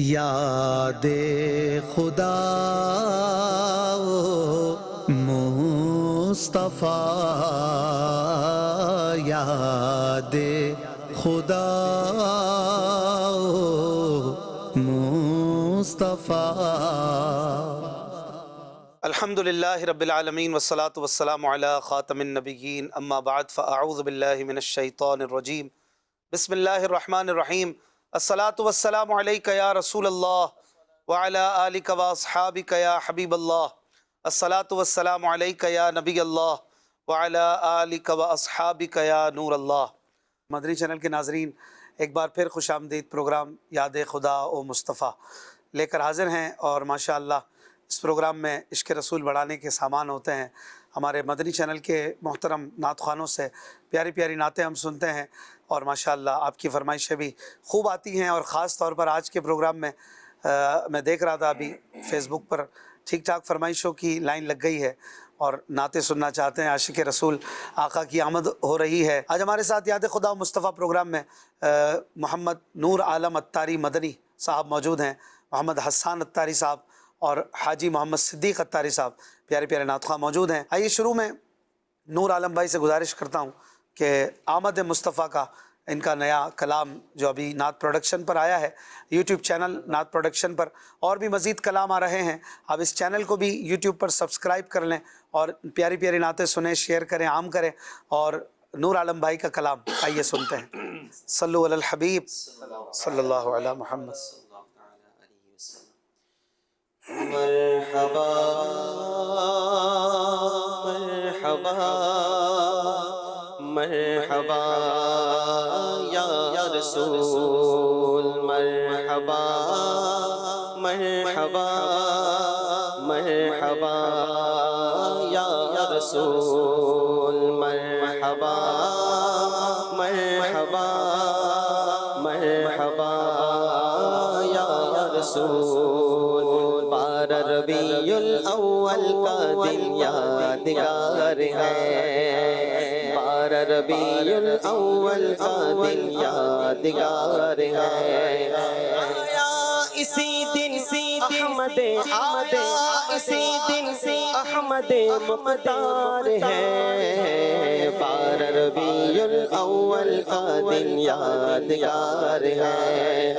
یاد خدا مصطفیٰ، یاد خدا مصطفیٰ۔ الحمدللہ رب العالمین والصلاة والسلام علی خاتم النبیین، اما بعد فاعوذ باللہ من الشیطان الرجیم، بسم اللہ الرحمن الرحیم۔ الصلاة والسلام علیکہ یا رسول اللہ وعلی آلک واصحابک یا حبیب اللہ۔ الصلاة والسلام علیکہ یا نبی اللہ وعلی آلک واصحابک یا نور اللہ۔ مدنی چینل کے ناظرین، ایک بار پھر خوش آمدید۔ پروگرام یاد خدا و مصطفیٰ لے کر حاضر ہیں، اور ماشاءاللہ اس پروگرام میں عشق رسول بڑھانے کے سامان ہوتے ہیں۔ ہمارے مدنی چینل کے محترم نعت خوانوں سے پیاری پیاری نعتیں ہم سنتے ہیں، اور ماشاءاللہ آپ کی فرمائشیں بھی خوب آتی ہیں۔ اور خاص طور پر آج کے پروگرام میں میں دیکھ رہا تھا ابھی فیس بک پر ٹھیک ٹھاک فرمائشوں کی لائن لگ گئی ہے، اور نعتیں سننا چاہتے ہیں۔ عاشق رسول آقا کی آمد ہو رہی ہے۔ آج ہمارے ساتھ یاد خدا و مصطفیٰ پروگرام میں محمد نور عالم اتاری مدنی صاحب موجود ہیں، محمد حسان اتاری صاحب اور حاجی محمد صدیق اتاری صاحب، پیارے پیارے نعت خواہ موجود ہیں۔ آئیے شروع میں نور عالم بھائی سے گزارش کرتا ہوں کہ آمد مصطفیٰ کا ان کا نیا کلام جو ابھی نعت پروڈکشن پر آیا ہے، یوٹیوب چینل نعت پروڈکشن پر، اور بھی مزید کلام آ رہے ہیں۔ آپ اس چینل کو بھی یوٹیوب پر سبسکرائب کر لیں اور پیاری پیاری نعتیں سنیں، شیئر کریں، عام کریں۔ اور نور عالم بھائی کا کلام آئیے سنتے ہیں۔ صلو علی الحبیب صلی اللہ علی محمد۔ مرحبا مرحبا مرحبا یا رسول، مرحبا مرحبا مرحبا یا رسول، مرحبا مرحبا مرحبا یا رسول۔ ربیع الاول کا دن یادگار ہے، بارہ ربیع الاول کا دن یادگار ہے۔ آیا اسی دن احمد اسی دن احمد مقدار ہے، بارہ ربیع الاول کا دن یادگار ہے،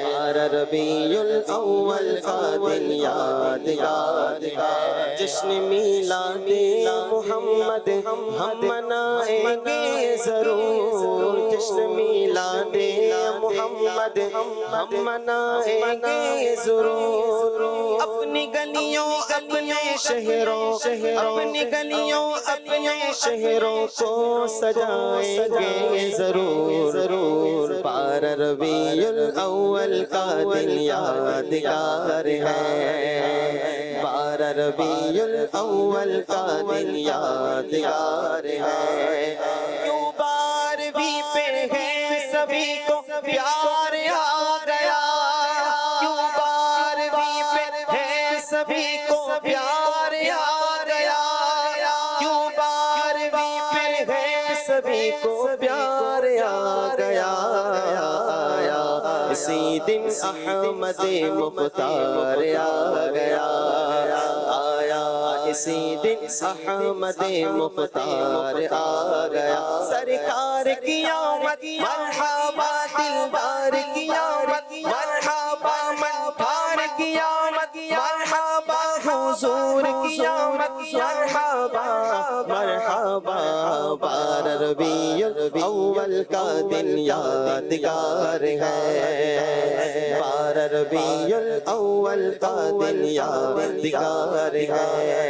بارہ ربیع الاول کا دن یادگار ہے۔ جشن میلاد محمد ہم منائیں گے ضرور، جشن میلاد محمد ہم منائیں گے ضرور۔ اپنی گلیوں اپنے شہروں اپنی گلیوں اپنے شہروں کو سجائیں گے ضرور، بارہ ربیع الاول کا دن یادگار ہے، بارہ ربیع الاول کا دن یادگار ہے۔ کیوں بارہویں پہ ہے سبھی کو پیار آ گیا، کیوں بارہویں پہ ہے سبھی کو پیار آ گیا، کیوں بارہویں پہ ہے سبھی کو پیار آ گیا۔ اسی دن احمد مختار آ گیا، آیا اسی دن احمد مختار آ گیا۔ سرکار کی آمد مرحبا، دلدار کی آمد مرحبا، منفار کی آمد مرحبا، حضور کی آمد مرحبا مرحبا۔ بارہ ربیع الاول کا دن یادگار ہے، بارہ ربیع الاول کا دن یادگار ہے۔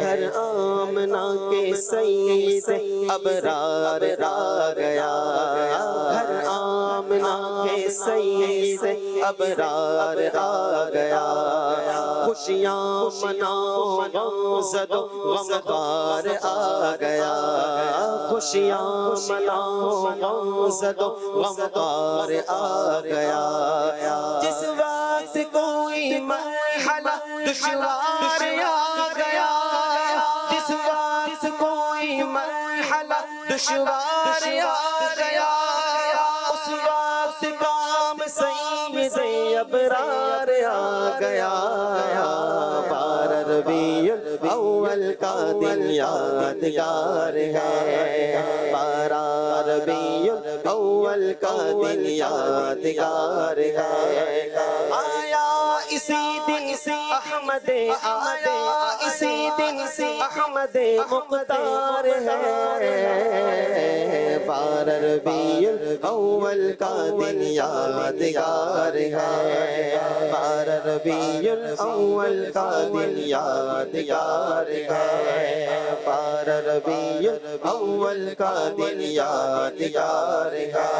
گھر آمنہ کے سید ابرار آ گیا، گھر آمنہ کے سید ابرار آ گیا۔ خوشیاں مناؤ غم زد و غمخوار آ گیا، خوشیاں مناؤ غم زد و غمخوار آ گیا۔ جس وقت کوئی مرحلہ دشوار آ گیا، جس وقت کوئی مرحلہ دشوار آ گیا، اس وقت کام سید سے ابرار آ گیا، بار ربیع الاول کا دن یادگار ہے، بار ربیع الاول کا دن یادگار ہے، آیا اسی دن سے احمد، آیا اسی دن سے احمد مختار ہے، بار ربیع الاول کا دن یادگار ہے، بار ربیع الاول کا دن یادگار ہے، بار ربیع الاول کا دن یادگار ہے،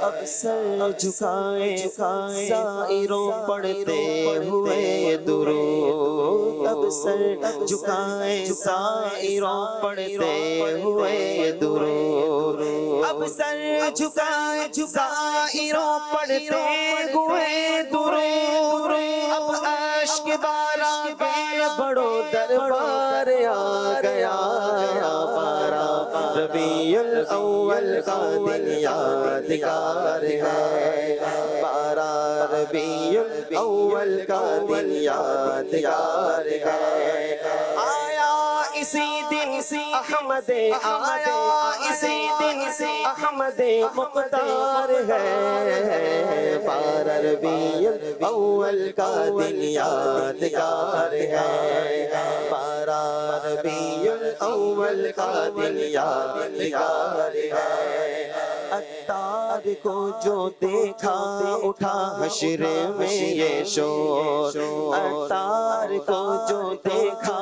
اب سر جھکائے سائروں پڑھتے ہوئے درود، اب سر جھکائے سائروں پڑھتے ہوئے درود، اب سر جھکائے سائروں پڑھتے ہوئے درود، اب اشک بارہ کے بڑو دربار آ گیا، بارہ ربیع الاول کا دن یادگار ہے، بارہ ربیع الاول کا دن یادگار ہے، آیا اسی دن سے احمد، آیا اسی دن سے احمد مختار ہے، بار ربیع الاول کا دن یادگار ہے، بارہ ربیع الاول کا دن یادگار ہے، عطار کو جو دیکھا اٹھا حشر میں یہ شور، عطار کو جو دیکھا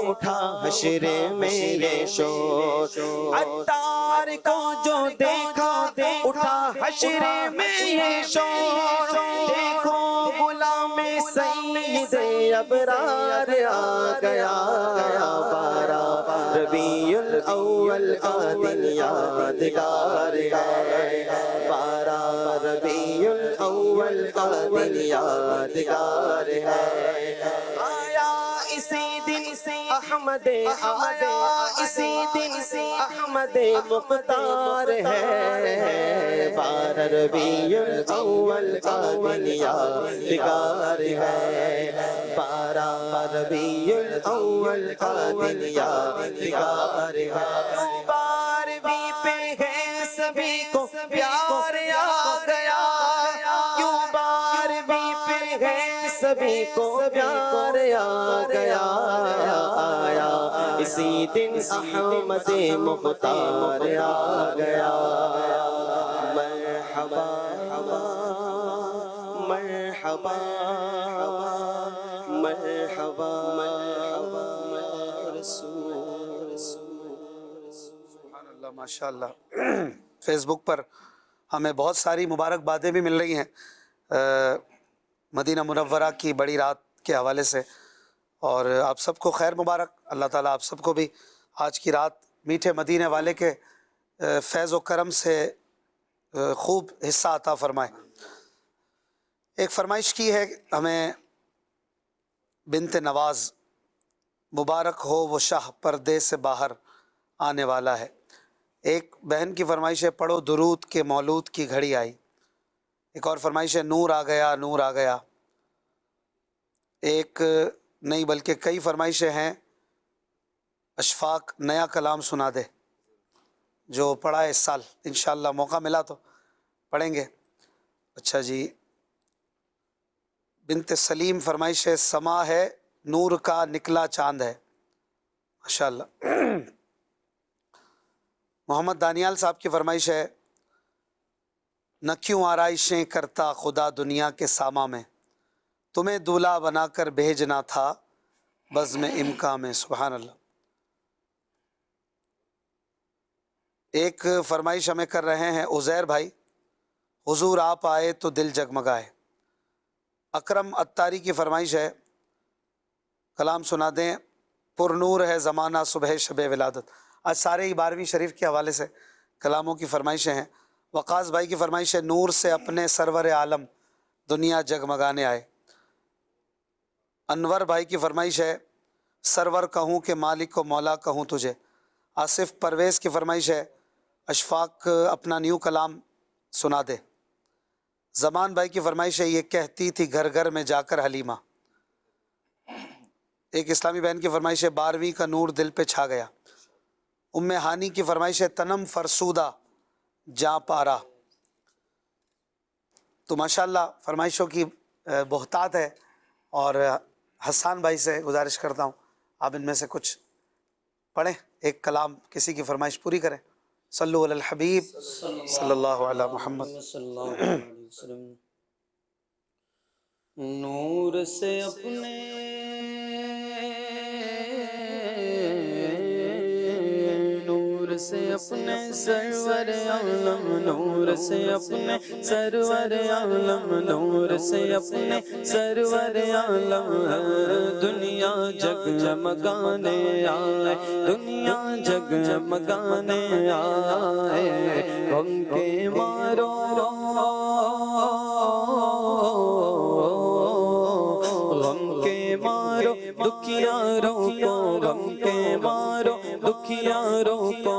اٹھا حشر میں یہ شور، عطار کو جو دیکھا اٹھا حشر میں یہ شور، دیکھو غلام سید ابرار آ گیا، بارہ ربیع الاول کا دن یادگار ہے، بارہ ربیع الاول کا دن یادگار ہے، آیا اسی دن سے احمد، آیا اسی دن سے احمد مختار ہے، بارہ ربیع الاول کا دن یادگار ہے، بارہ ربیع الاول کا دن یادگار ہے، بارہویں پہ ہے سبھی کو پیار آ گیا، کیوں بارہویں پہ ہے سبھی کو پیار آ گیا، آیا اسی دن احمد مختار آ گیا، مرحبا مرحبا مرحبا سبحان اللہ، ماشاء اللہ۔ فیس بک پر ہمیں بہت ساری مبارکبادیں بھی مل رہی ہیں مدینہ منورہ کی بڑی رات کے حوالے سے، اور آپ سب کو خیر مبارک، اللہ تعالیٰ آپ سب کو بھی آج کی رات میٹھے مدینے والے کے فیض و کرم سے خوب حصہ عطا فرمائے۔ ایک فرمائش کی ہے ہمیں بنت نواز، مبارک ہو وہ شاہ پردے سے باہر آنے والا ہے۔ ایک بہن کی فرمائش ہے پڑھو درود کے مولود کی گھڑی آئی۔ ایک اور فرمائش ہے نور آ گیا نور آ گیا۔ ایک نہیں بلکہ کئی فرمائشیں ہیں اشفاق نیا کلام سنا دے، جو پڑھا ہے اس سال، انشاءاللہ موقع ملا تو پڑھیں گے۔ اچھا جی، بنت سلیم فرمائش ہے سما ہے نور کا نکلا چاند ہے، ماشاءاللہ۔ محمد دانیال صاحب کی فرمائش ہے نہ کیوں آرائشیں کرتا خدا دنیا کے ساما میں، تمہیں دولہا بنا کر بھیجنا تھا بزم امکا میں، سبحان اللہ۔ ایک فرمائش ہمیں کر رہے ہیں عزیر بھائی، حضور آپ آئے تو دل جگمگائے۔ اکرم اتاری کی فرمائش ہے کلام سنا دیں پر نور ہے زمانہ صبح شب ولادت۔ آج سارے ہی 12ویں شریف کے حوالے سے کلاموں کی فرمائشیں ہیں۔ وقاص بھائی کی فرمائش ہے نور سے اپنے سرور عالم دنیا جگمگانے آئے۔ انور بھائی کی فرمائش ہے سرور کہوں کہ مالک و مولا کہوں تجھے۔ آصف پرویز کی فرمائش ہے اشفاق اپنا نیو کلام سنا دے۔ زمان بھائی کی فرمائش ہے، یہ کہتی تھی گھر گھر میں جا کر حلیمہ۔ ایک اسلامی بہن کی فرمائش ہے، 12ویں کا نور دل پہ چھا گیا۔ ام ہانی کی فرمائش ہے، تنم فرسودہ جاں پارا۔ تو ماشاءاللہ فرمائشوں کی بہتات ہے، اور حسان بھائی سے گزارش کرتا ہوں آپ ان میں سے کچھ پڑھیں، ایک کلام کسی کی فرمائش پوری کریں۔ صلو علی الحبیب صلی اللہ علی محمد۔ صلی اللہ علیہ وسلم۔ نور سے اپنے نور سے اپنے سرور عالم، نور سے اپنے سرور عالم، نور سے اپنے سرور عالم، دنیا جگمگانے آئے، دنیا جگمگانے آئے، غم کے مارو غم کے مارو دکھیاروں کو، غم کے مارو دکھیاروں کو،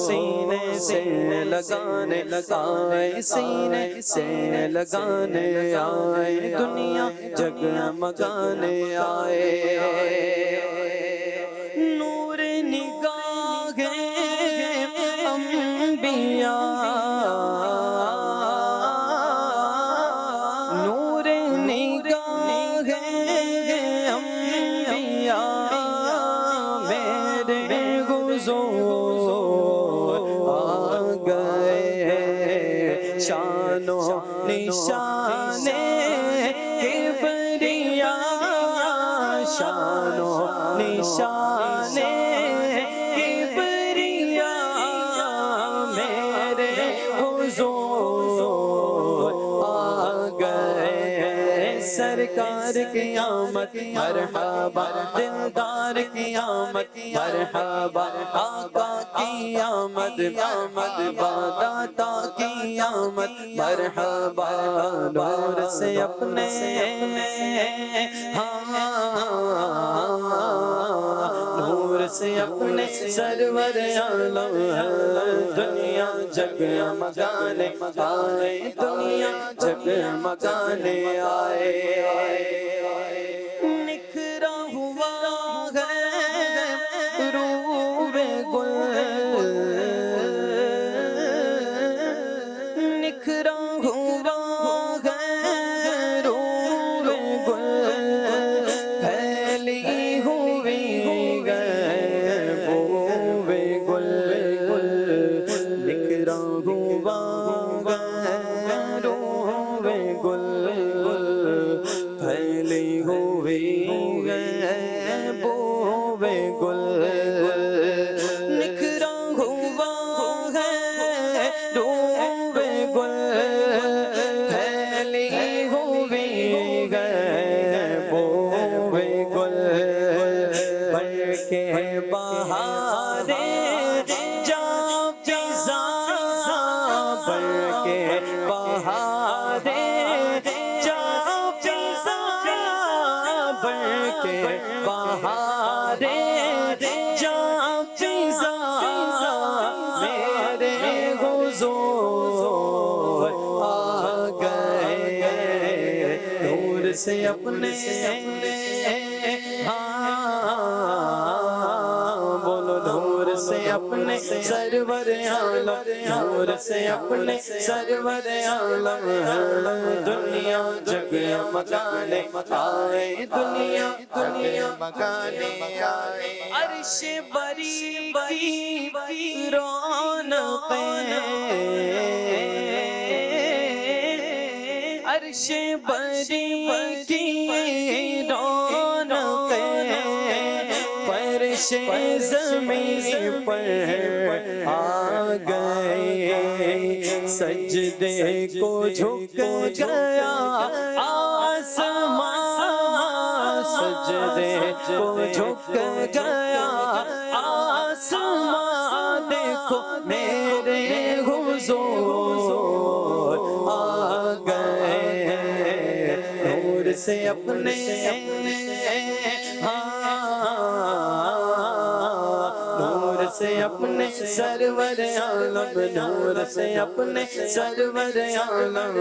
سینے سے لگانے آئے، سینے سے لگانے آئے، دنیا جگمگانے آئے۔ نور نگاہ انبیاء، نور نگاہ انبیاء، میرے حضور آ گئے، شان و نشان کبریا، شان و نشان کبریا، میرے حضور آ گئے، سرکار کی آمد مرحبا، دلدار کی آمد مرحبا، آقا کی آمد آمد، داتا کی آمد مرحبا، نور سے اپنے نور سے اپنے سرور عالم، دنیا جگمگانے آئے، دنیا جگمگانے آئے۔ نکھرا ہوا ہے روح گل، نکھرا ہوا ہے روح گل، پھیلی ہوئی ہے بوے گل، نکھرا ہوا ہے روح گل، پھیلی ہوئی ہے بوے گل، نکھرا ہوا ہے روح گل، پھیلی ہوئی ہے بوے گل، بڑھ کے بہارے جا فضا، بڑھ کے بہارے جا فضا، بڑھ کے بہارے جا فضا، میرے حضور آ گئے، نور سے اپنے بولو، نور سے اپنے سرور عالم، نور سے اپنے سرور عالم، دنیا جگمگانے آئے، دنیا جگمگانے آئے، عرش بری کی رونقیں، عرش بری کی رونقیں، فرش زمین پر آ گئے، سجدے کو جھک گیا آسمان، سجدے کو جھک گیا آسمان، دیکھو میرے حضور آ گئے، نور سے اپنے نور سے اپنے سرور عالم نور سے اپنے سرور عالم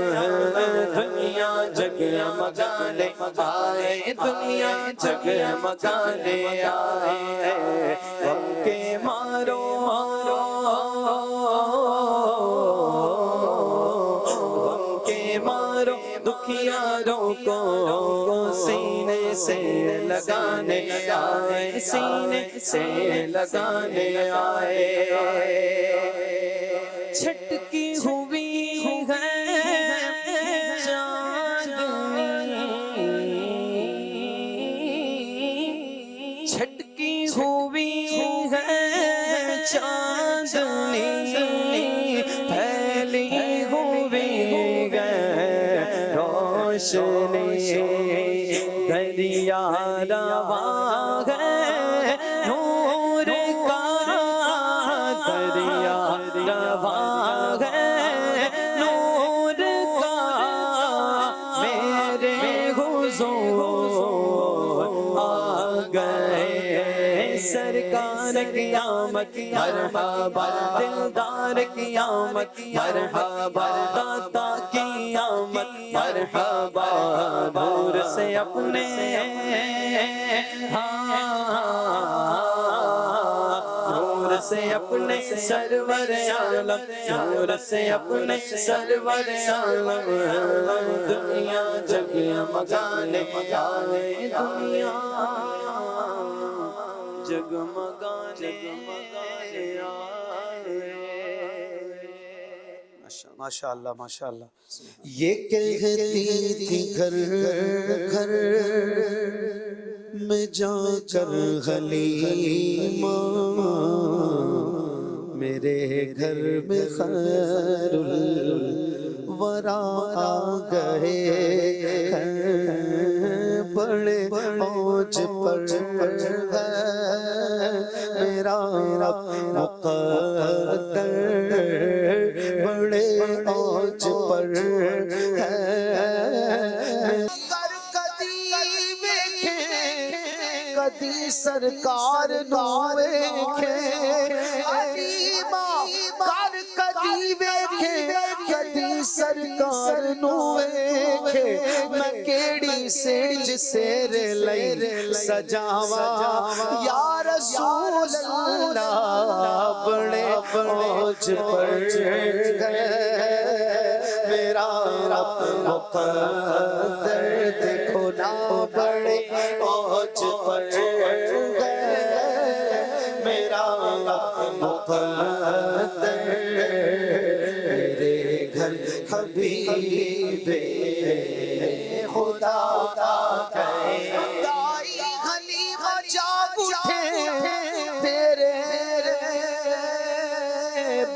دنیا جگمگانے آئے دنیا جگمگانے آئے غم کے مارو غم کے مارو دکھیاروں کو سینے سے لگانے آئے سینے سے لگانے آئے چھٹکی ہوئی ہے چاندنی چھٹکی ہوئی ہے چاندنی پھیلی ہوئی ہے روشنی دریا رواں ہے نور کا دریا رواں ہے نور کا میرے حضور آ گئے سرکار قیامت مرحبا دلدار قیامت مرحبا داتا قیامت مرحبا نور سے اپنے نور سے اپنے سرور عالم نور سے اپنے سرور عالم دنیا جگمگانے آئے دنیا جگمگانے ماشاءاللہ ماشاءاللہ یہ کہتی تھی گھر گھر میں جا کر حلیمہ میرے گھر میں خیر الورا آ گئے ہیں بڑے اوج پر ہے میرا مقدر بڑے اوج پر ہے کدی سرکار نو ویکھے علیمہ کر کدی ویکھے کدی سرکار نو ویکھے میں کیڑی سیج سیرے لئی سجاواں یا رسول اللہ بڑے اوج پر گئے میرا مقدر دیکھو نا بڑے اوج پر گئے میرا مقدر میرے گھر حبیب خدا گئے حلیمہ جاگ اٹھے تیرے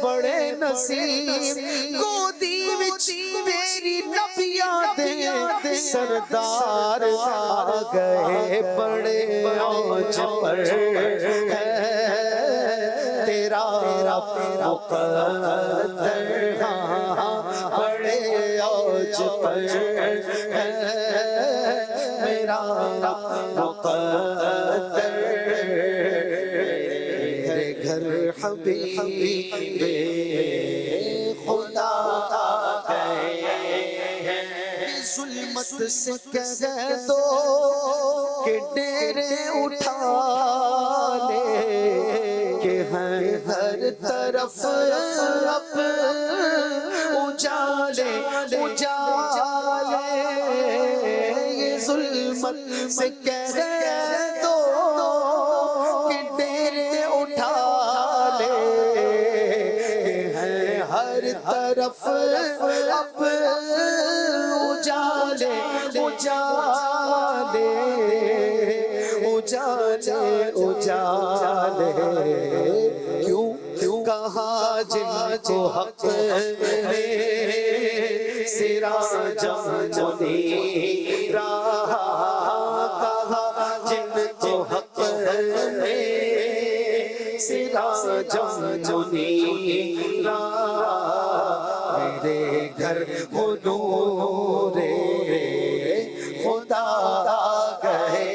بڑے نصیب گودی وچ میری نبیاں دے سردار آ گئے بڑے اوج پر ہے تیرا مقدر بڑے اوج پر ہے میرا مقدر میرے گھر حبیب خدا گئے ظلمت سے کہہ دو کہ ڈیرے اٹھا لے کہ ہیں ہر طرف اب اجالے اجالے یہ ظلمت سے کہہ دو کہ ڈیرے اٹھا لے کہ ہیں ہر طرف اب اجالے اجالے اجالے اجالے کیوں کہا جن کو حق نے سراجم منیرا کہا جن کو حق نے سراجم منیرا میرے گھر نور خدا گئے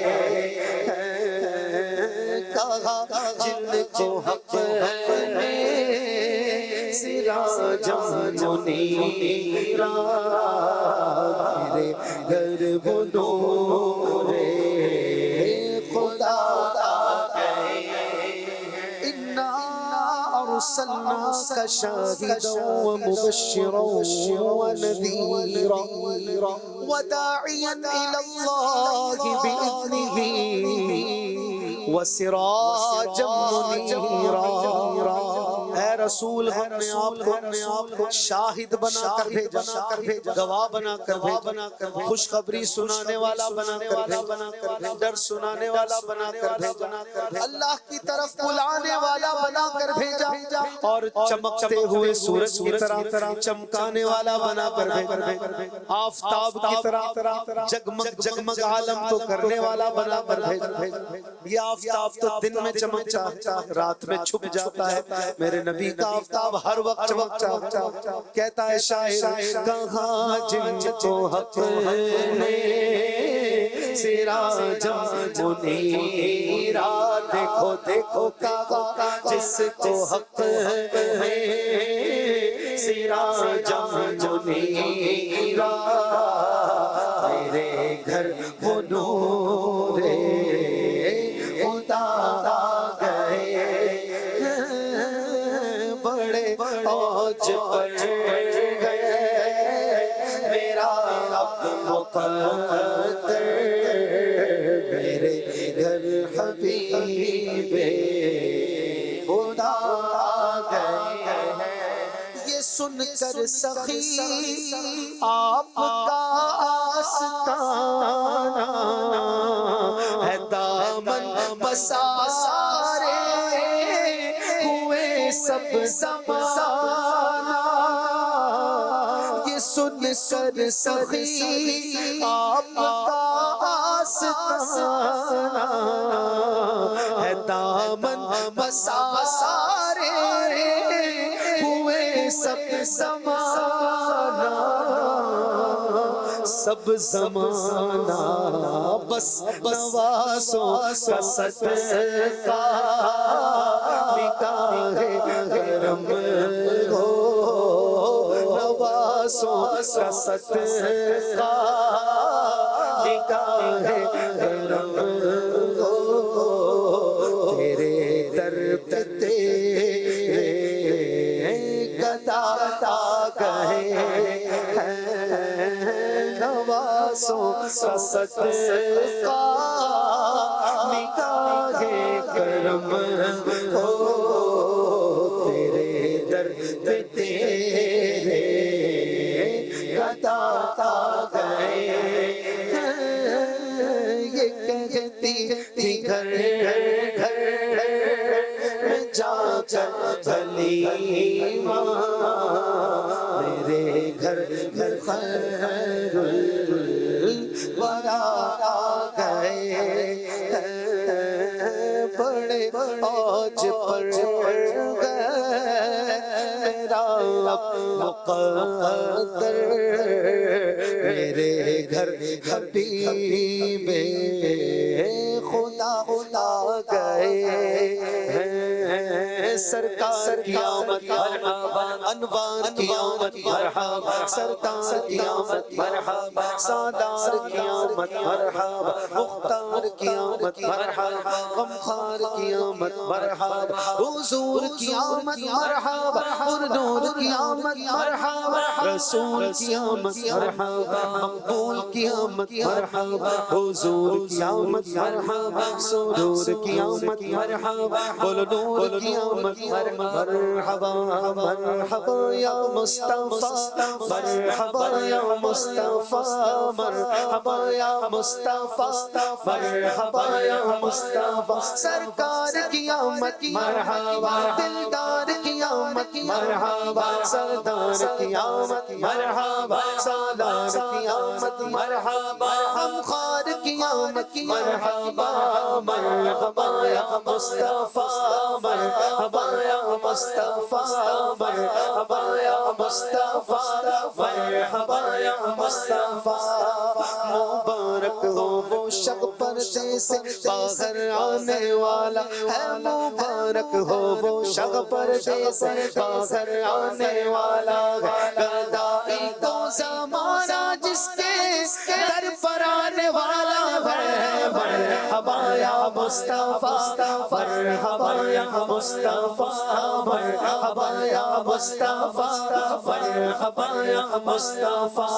کہا جن کو حق نے جم منیرا میرے گھر وہ نور خدا إنا أرسلناك شاهدا ومبشرا ونذيرا وداعيا إلى الله بإذنه وسراجا منيرا اے رسول ہم نے آپ کو شاہد بنا کر بھیجا گواہ بنا کر بھیجا خوشخبری سنانے والا بنا کر بھیجا ڈر سنانے والا بنا کر بھیجا اللہ کی طرف بلانے والا بنا کر بھیجا اور چمکتے ہوئے سورج کی طرح چمکانے والا بنا کر بھیجا آفتاب کی طرح جگمگ جگمگ عالم کو کرنے والا بنا کر بھیجا یہ آفتاب تو دن میں چمکتا رات میں چھپ جاتا ہے میرے نبی کا آفتاب ہر وقت چمکتا کہتا ہے شاعر کہاں جن کو حق نے سراجا منیرا دیکھو دیکھو کہاں جس کو حق ہے سراجا منیرا میرے گھر وہ نور خدا گئے بڑے اوج پر گئے میرا اب مقدر میرے گھر حبیب خدا گئے یہ سن کر سخی آپ کا آستانہ ہے دامن بسارے ہوئے سب زمانہ یہ سن کر سخی آپ کا آستانہ ہے دامن بسارے ہوئے سب زمانہ سب زمانہ بس نوازوں کا صدقہ نکاح کرم ہو نوازوں کا صدقہ نکاح کرم ہو تیرے در پہ تیرے گدا کہے نوازوں کا صدقہ نکاح کرم ہو تیرے در پہ تیرے گدا گئے یہ کہتی تھی گھر گھر جا کر حلیمہ میرے گھر گھر خیر الورا گئے بڑے اوج پر گئے میرا مقدر میرے گھر حبیب خدا خدا گئے سرکار کی آمد مرحبا انوار کی آمد مرحبا سردار کی آمد مرحبا سادار کی آمد مرحبا مختار کی آمد مرحبا غمخار کی آمد مرحبا حضور کی آمد مرحبا پرنور کی آمد مرحبا رسول کی آمد مرحبا مقبول کی آمد مرحبا حضور کی آمد مرحبا سرور کی آمد مرحبا بولو نور کی آمد مرحبا مرحبا یا مصطفیٰ مرحبا یا مصطفیٰ مرحبا یا مصطفیٰ مرحبا یا مصطفیٰ سرکار کی آمد مرحبا دلدار کی آمد مرحبا سردار کی آمد مرحبا سالار کی آمد مرحبا غمخوار کی آمد مرحبا مرحبا یا مصطفیٰ مرحبا یا مصطفیٰ مرحبا یا مصطفیٰ مرحبا یا مصطفیٰ مبارک ہو وہ شب پر پردے سے باہر آنے والا ہے مبارک ہو وہ شخص پردے سے باہر آنے والا ہے گدائی تو زمانہ جس کے در پر آنے والا ہے مرحبا یا مصطفیٰ مرحبا یا مصطفیٰ مرحبا یا مصطفیٰ مرحبا یا مصطفیٰ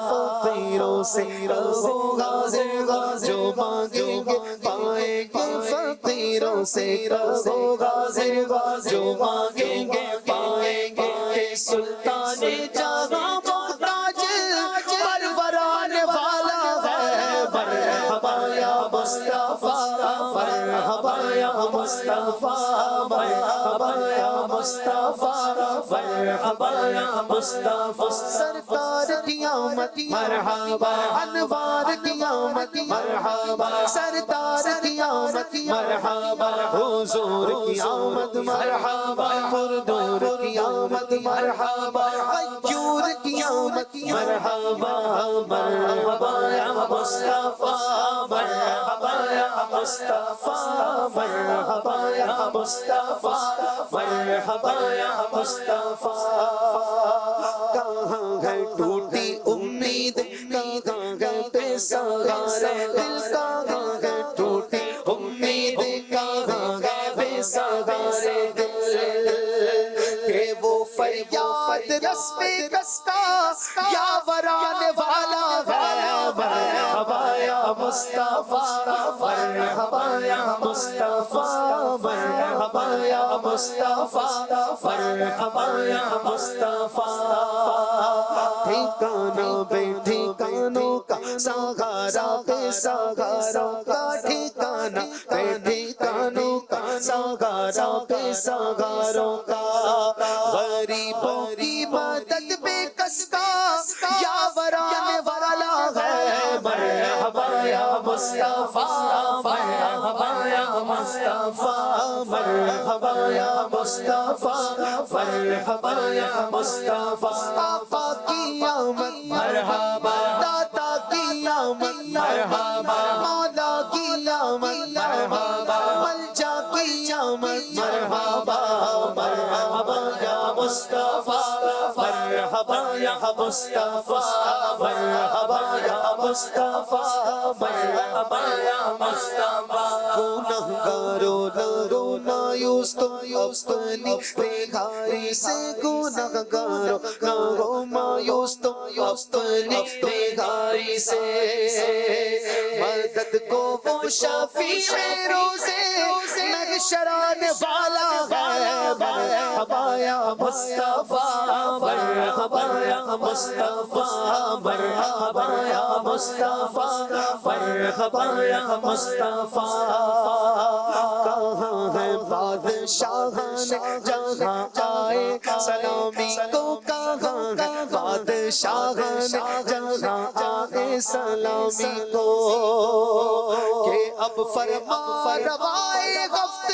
فقیروں سے رہو حاضر جو مانگیں گے پائیں گے فقیروں سے رہو حاضر جو مانگیں گے پائیں گے سلطان جہاں محتاج پروران والا ہے مرحبا یا مصطفیٰ مرحبا یا مصطفیٰ مرحبا یا مصطفیٰ مرحبا یا مصطفیٰ سرکار کی آمد مرحبا انوار کی آمد مرحبا سردار کی آمد مرحبا حضور کی آمد مرحبا پردور کی آمد مرحبا غیور کی آمد مرحبا مرحبا یا مصطفیٰ مرحبا یا مصطفیٰ مرحبا یا مصطفیٰ مرحبا یا مصطفیٰ کہاں ہے ٹوٹی امید کہاں ہے بے سہارا دل کہاں ہے ٹوٹی امید کہاں ہے بے سہارا دل کہ وہ فریاد رس پہ کستا یا ورانے والا ہے مرحبا یا مصطفیٰ مرحبا یا مصطفیٰ مرحبا یا مصطفیٰ مرحبا یا مصطفیٰ ٹھکانہ بے ٹھکانوں کا سہارا بے سہاروں کا ٹھکانہ بے ٹھکانوں کا سہارا بے سہاروں کا غریبوں کی مدد بے کس کا یا ورانے والا ہے مرحبا یا مصطفیٰ مرحبا یا مصطفیٰ مرحبا یا مصطفیٰ مرحبا یا مصطفیٰ آقا کی آمد مرحبا داتا کی آمد مرحبا مولا کی آمد مرحبا ملجا کی آمد مرحبا مرحبا یا مصطفیٰ مرحبا یا مصطفیٰ مرحبا یا مصطفیٰ مرحبا یا مصطفیٰ گنہگاروں نہ رونا یوس تو اپنی بھیکاری سے گنہگاروں نہ رو مایوس تو اپنی بھیکاری سے مدد کو وہ شفیع روزے محشر آنے والا ہے مرحبا یا مصطفیٰ مرحبا یا مصطفیٰ مرحبا یا مصطفیٰ مرحبا یا مصطفیٰ کہاں ہے بادشاہان جہاں آئے سلامی کو کہاں ہے بادشاہان جہاں آئے سلامی کو کہ اب فرما روائے غفت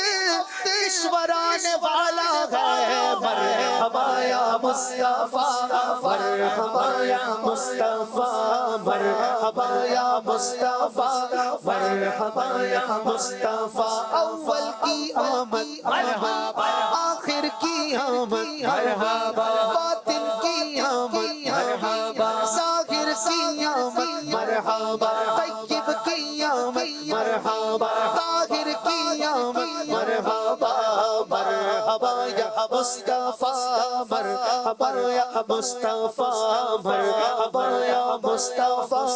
اشورانے والا ہے مرحبا یا مصطفیٰ مرحبا یا مصطفیٰ مرحبا یا مصطفیٰ مرحبا یا مصطفیٰ اول کی آمد مرحبا آخر کی آمد مرحبا باطن کی آمد مرحبا ظاہر کی آمد مرحبا طیب کی آمد مرحبا طاہر کی آمد مرحبا مرحبا یا مصطفیٰ مرحبا یا مصطفیٰ مرحبا یا مصطفیٰ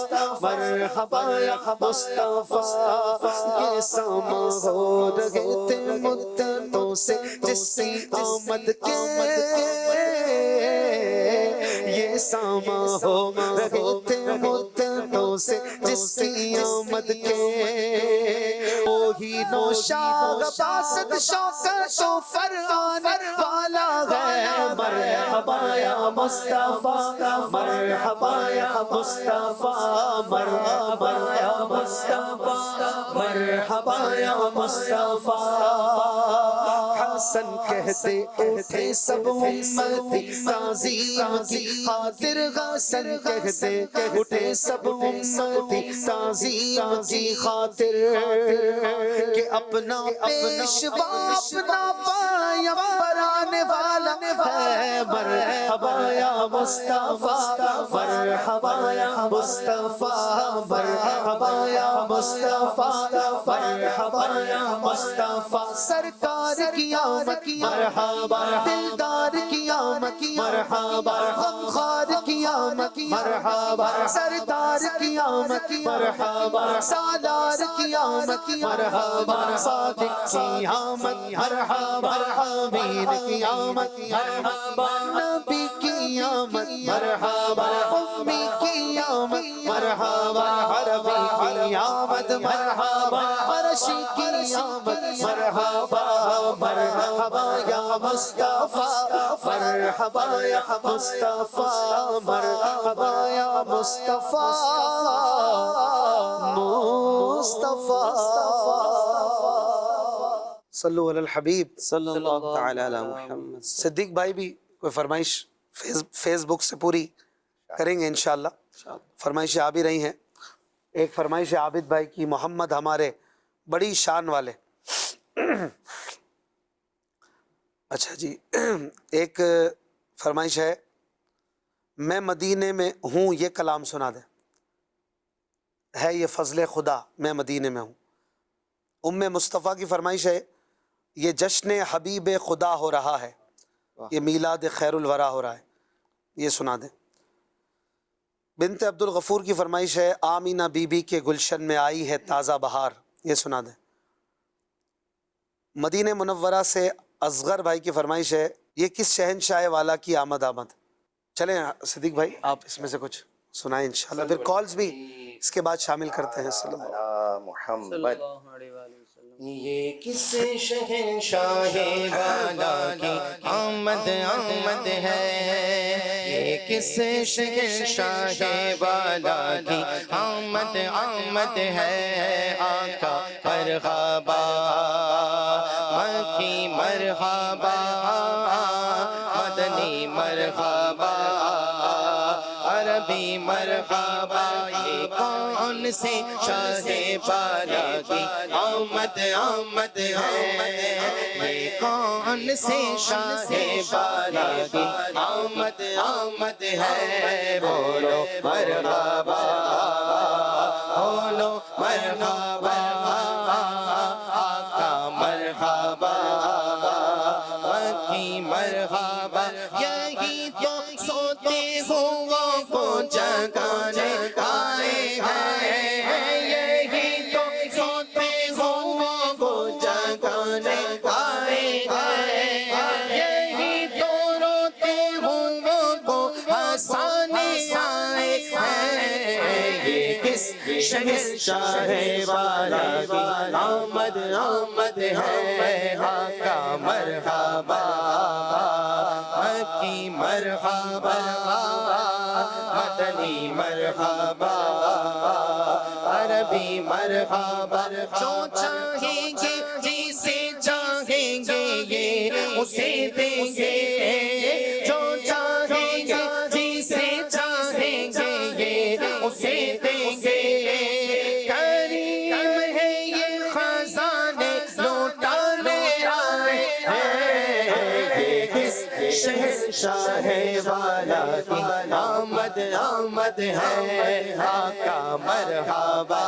مرحبا یا مصطفیٰ یہ سما ہو رہے تھے مدتوں سے جس کی آمد کے یہ سما ہو رہے تھے مدتوں سے جس کی آمد کے وہی نوشاغ باسط شوکت و فرحان والا ہے مرحبا یا مصطفیٰ مرحبا یا مصطفیٰ مرحبا یا مصطفیٰ مرحبا یا مصطفیٰ حسن کہتے اٹھے سب امتی تعظیم کی خاطر حسن کہتے اٹھے سب امتی تعظیم کی خاطر کہ اپنا پیشوا اپنا پیغمبر آنے والا ہے مرحبا یا مصطفیٰ مرحبا یا مصطفیٰ مرحبا یا مصطفیٰ مرحبا یا مصطفیٰ سرکار کی آمد مرحبا دلدار کی آمد مرحبا غمخوار کی آمد مرحبا سردار کی آمد مرحبا سالار کی آمد مرحبا صادق کی آمد مرحبا امین کی آمد مرحبا نبی کی آمد مرحبا امی کی آمد مرحبا عربی کی آمد مرحبا عرشی کی آمد مرحبا مرحبا یا مصطفیٰ مرحبا یا مصطفیٰ مرحبا یا مصطفیٰ صلو علی الحبیب صلی اللہ تعالی علی محمد. صدیق بھائی بھی کوئی فرمائش فیس بک سے پوری کریں گے انشاءاللہ. فرمائشیں آ بھی رہی ہیں. ایک فرمائش ہے عابد بھائی کی، محمد ہمارے بڑی شان والے. اچھا جی، ایک فرمائش ہے میں مدینے میں ہوں یہ کلام سنا دیں. ہے یہ فضل خدا میں مدینے میں ہوں. ام مصطفیٰ کی فرمائش ہے یہ جشن حبیب خدا ہو رہا ہے، یہ میلاد خیر الورا ہو رہا ہے، یہ سنا دیں. بنت عبد الغفور کی فرمائش ہے آمینہ بی بی کے گلشن میں آئی ہے تازہ بہار، یہ سنا دیں. مدینہ منورہ سے اصغر بھائی کی فرمائش ہے یہ کس شہنشاہ والا کی آمد آمد. چلیں صدیق بھائی آپ اس میں سے کچھ سنائیں انشاءاللہ، پھر کالز بھی اس کے بعد شامل کرتے ہیں. صلی اللہ محمد یہ کس شہنشاہ والا کی آمد آمد ہے، یہ کس شہنشاہ والا کی آمد آمد ہے. آقا مرحبا مکی مرحبا مدنی مرحبا عربی مرحبا. یہ کون سے شاہ بالا کی آمد آمد ہے، یہ کون سے شاہ بالا کی آمد آمد ہے. بولو مرحبا بولو مرحبا آقا مرحبا مکی مرحبا. یہی تو سوتے ہوا کو جگانے آئے ہیں، یہی تو سوتے ہوا کو جگانے آئے ہیں، یہی تو روتے ہوا کو ہنسانے آئے ہیں. یہ کس شہنشاہ والا کی آمد آمد ہے. آقا مرحبا مکی مرحبا مدنی مرحبا عربی مرحبا. جو چاہیں گے جسے چاہیں گے یہ اسے دیں گے، جو چاہیں گے جسے چاہیں گے یہ اسے دیں گے. کریم ہے یہ خزانے لوٹانے آئے ہیں، یہ کس شہنشاہ والا کی آمد آمد ہے. آقا مرحبا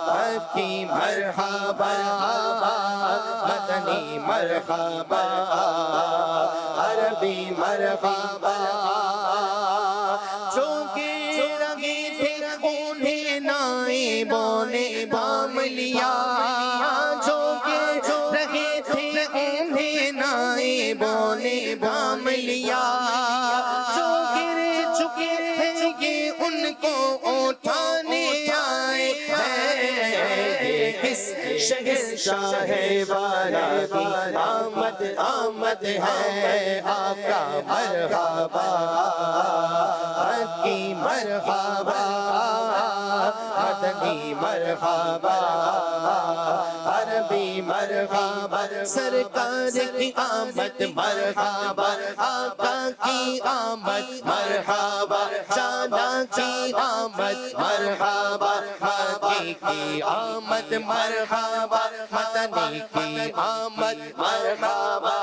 مکی مرحبا مدنی مرحبا عربی مرحبا. جو کہ رہے تھے انہیں نائبوں نے بام لیا، جو کہ رہے تھے انہیں نائبوں نے بام لیا. جو گر چکے ہیں یہ ان کو اٹھانے آئے ہیں. یہ کس شہنشاہ والا کی آمد آمد ہے. آقا مرحبا مکی مرحبا مدنی مرحبا عربی مرحبا سرکار کی آمد مرحبا آقا کی آمد مرحبا جانا کی آمد مرحبا مدی کی آمد مرحبا مدنی کی آمد مرحبا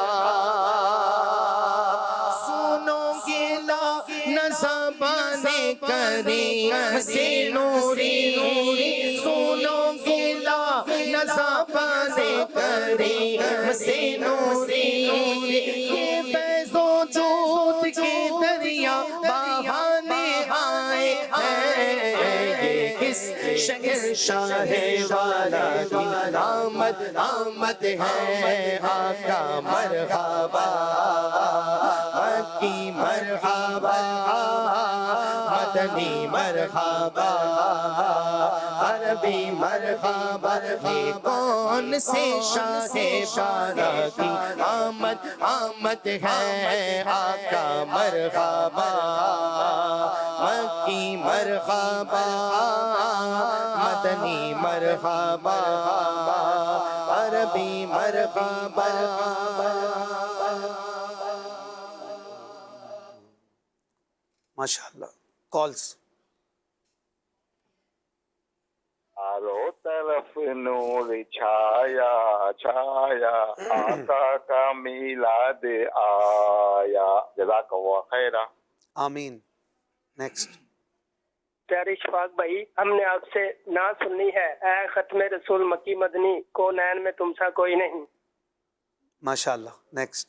سنو گلا نہ زبانیں کریم سے نوری سنو گلا نہ زبانیں کریم سے نوری یہ فیض و جود کے دریا بہانے آئے ہیں یہ کس شہنشاہ والا کی آمد آمد ہے آقا مرحبا مکی مرحبا مدنی مرحبا عربی مرحبا یہ کون سے شاہ بالا کی آمد آمد ہے آقا مرحبا مکی مرحبا مدنی مرحبا عربی مرحبا ماشاءاللہ. کالز. چاروں طرف نور چھایا چھایا آقا کا میلاد آیا جزاک اللہ خیرا. آمین. نیکسٹ. پیارے اشفاق بھائی ہم نے آپ سے نعت سننی ہے اے ختم رسول مکی مدنی کونین میں تم سا کوئی نہیں. ماشاءاللہ. نیکسٹ.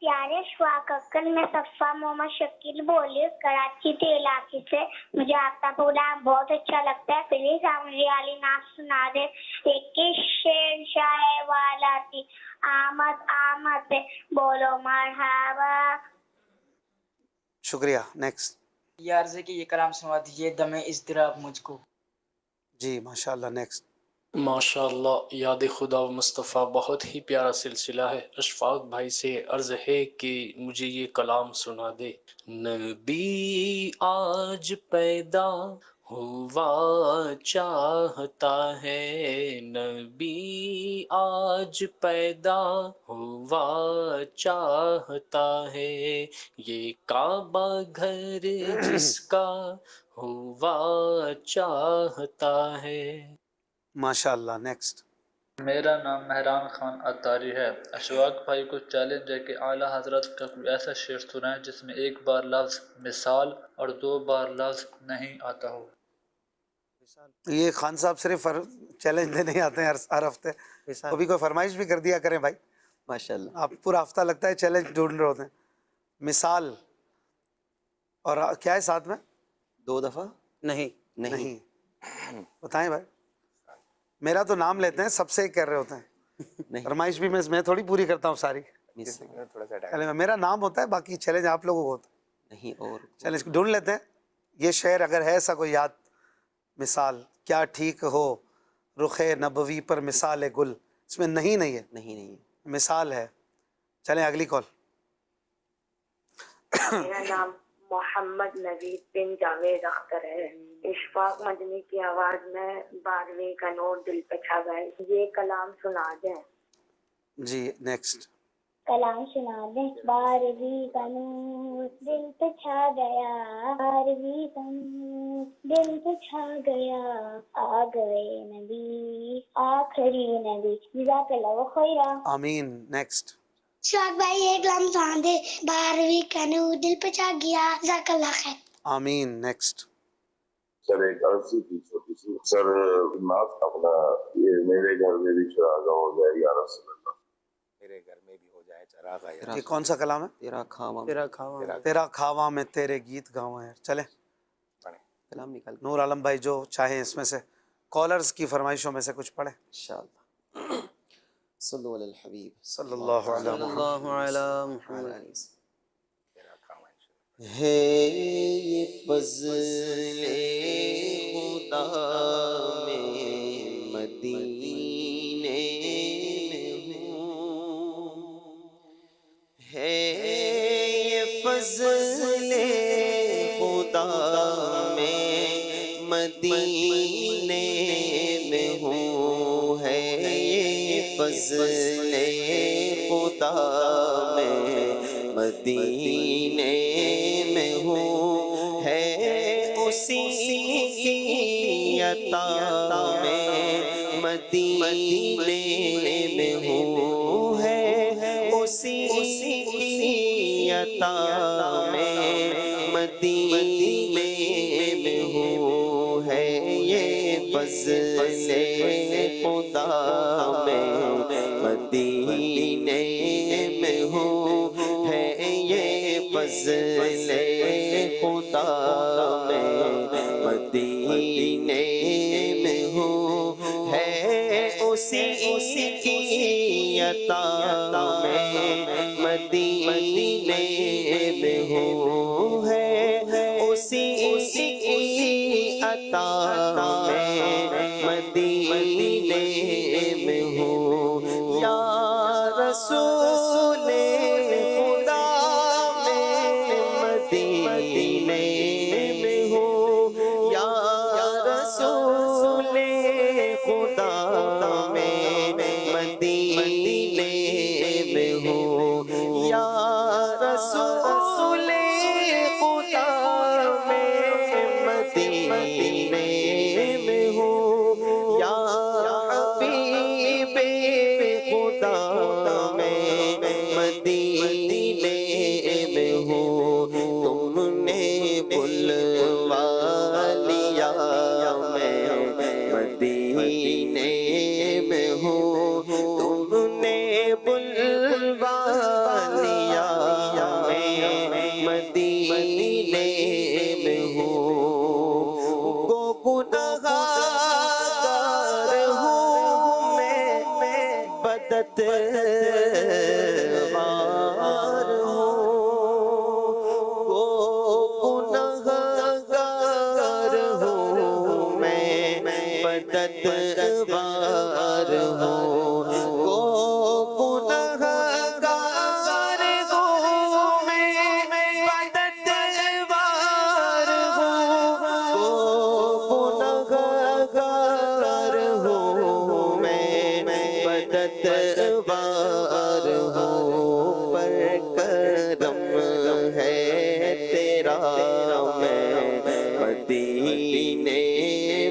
پیارے اشفاق اکل میں صفا محمد شکیل بولی کراچی کے علاقے سے. مجھے آپ کا پروگرام بہت اچھا لگتا ہے. پلیز آپ مجھے علی نعت سنا دیں. ایک شہنشاہ والا کی آمد آمد بولو مرحبا. شکریہ. نیکسٹ. یہ عرض ہے کہ یہ کلام سنوا دیجیے دم اضطراب مجھ کو. جی ماشاءاللہ. نیکسٹ. ماشاءاللہ. یاد خدا و مصطفیٰ بہت ہی پیارا سلسلہ ہے. اشفاق بھائی سے عرض ہے کہ مجھے یہ کلام سنا دے. نبی آج پیدا ہوا چاہتا ہے نبی آج پیدا ہوا چاہتا ہے یہ کعبہ گھر جس کا ہوا چاہتا ہے. ماشاءاللہ. نیکسٹ. میرا نام مہران خان اتاری ہے. اشفاق بھائی کو چیلنج ہے کہ اعلیٰ حضرت کا کوئی ایسا شعر سنائیں جس میں ایک بار لفظ مثال اور دو بار لفظ نہیں آتا ہو. یہ خان صاحب صرف چیلنج دینے آتے ہیں ہر ہفتے. کبھی کوئی فرمائش بھی کر دیا کریں بھائی. ماشاءاللہ. آپ پورا ہفتہ لگتا ہے چیلنج ڈھونڈ رہے ہوتے ہیں. مثال اور کیا ہے ساتھ میں؟ 2 دفعہ نہیں. بتائیں بھائی. میرا تو نام لیتے ہیں سب سے ہی کر رہے ہوتے ہیں. فرمائش بھی میں تھوڑی پوری کرتا ہوں ساری. میرا نام ہوتا ہے باقی چیلنج آپ لوگوں کو ہوتا ہے. نہیں اور چیلنج ڈھونڈ لیتے ہیں. یہ شعر اگر ہے ایسا کوئی یاد. مثال کیا ٹھیک ہو رخ نبوی پر مثال گل. اس میں نہیں ہے. نہیں مثال ہے. چلیں اگلی کال. میرا نام محمد نوید بن جاوید اختر ہے. اشفاق مدنی کی آواز میں 12ویں کا نور دل پہ چھا گئے. یہ کلام سنا دیں. جی نیکسٹ. کلام سنا دیں. 12ویں کا نور دل پہ چھا گیا 12ویں کا نور دل پہ چھا گیا آ گئے نبی آخری نبی. جزاک اللہ خیرا. آمین. نیکسٹ. شاک بھائی ایک کلام سنا دے. 12ویں کا نور دل پہ چھا گیا. جزاک اللہ خیر. آمین. نیکسٹ. سر ایک عرض تھی چھوٹی سی. سر نعت اپنا یہ میرے گھر میں بھی چراغا ہو جائے یا رسول اللہ. میرے گھر میں بھی ہو جائے چراغا. یہ کون سا کلام ہے؟ تیرا تیرا کھاواں میں تیرے گیت گاواں ہے. چلے کلام نکال. نور عالم بھائی جو چاہیں اس میں سے کالرز کی فرمائشوں میں سے کچھ پڑھیں. انشاءاللہ. صلو علی الحبیب صلی اللہ علیہ محمد. ہے یہ فضل خدا میں مدینے میں ہوں. ہے یہ فضل خدا میں مدینے میں ہوں. ہے یہ فضل خدا میں مدینے میں ہوں، ہے اسی کی عطا میں مدینے میں ہوں، ہے اسی کی عطا میں مدینے میں ہوں، ہے یہ فضل خدا میں مدینے میں ہوں، ہے یہ فضل خدا میں مدینے میں ہوں، ہے اسی کی عطا میں مدینے میں ہوں، ہے اسی کی عطا میں مدینے میں ہوں، یا رسول خدا میں مدینے میں ہوں، یا رسول خدا میں مدینے میں ہوں، یا رسول خدا میں مدینے میں ہوں، یا حبیب خدا میں مدینے میں ہوں، تم نے بلوا لیا میں مدینے میں ہوں، تم نے بلوا لیا میں مدینے میں ہوں، گنہگار ہوں میں بدتوار ہوں، گنہگار ہوں میں بدتوار ہوں، گنہگار ہوں میں بدتوار ہوں، گنہگار ہوں میں بدتوار ہوں، پر کرم ہے تیرا میں مدینے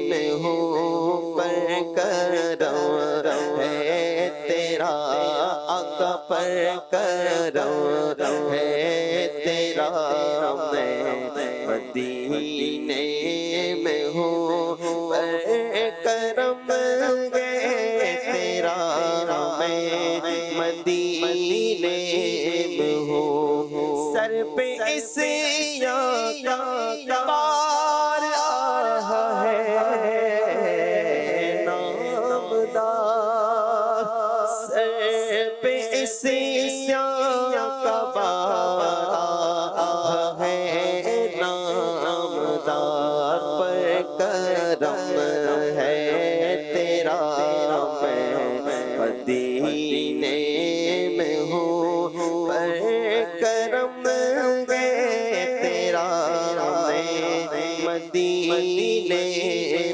میں ہوں، پر کرم ہے تیرا آقا، پر کرم ہے تیرا میں مدینے میں ہوں، پر کرم ہے تیرا میں مدینے میں ہوں، سر پہ اس کا بار آ رہا ہے نامدار، سر پہ اس کا بار آ رہا ہے نامدار، پر کرم ہے تیرا میں مدینے میں ہوں، پر کرم ہے تیرا میں مدینے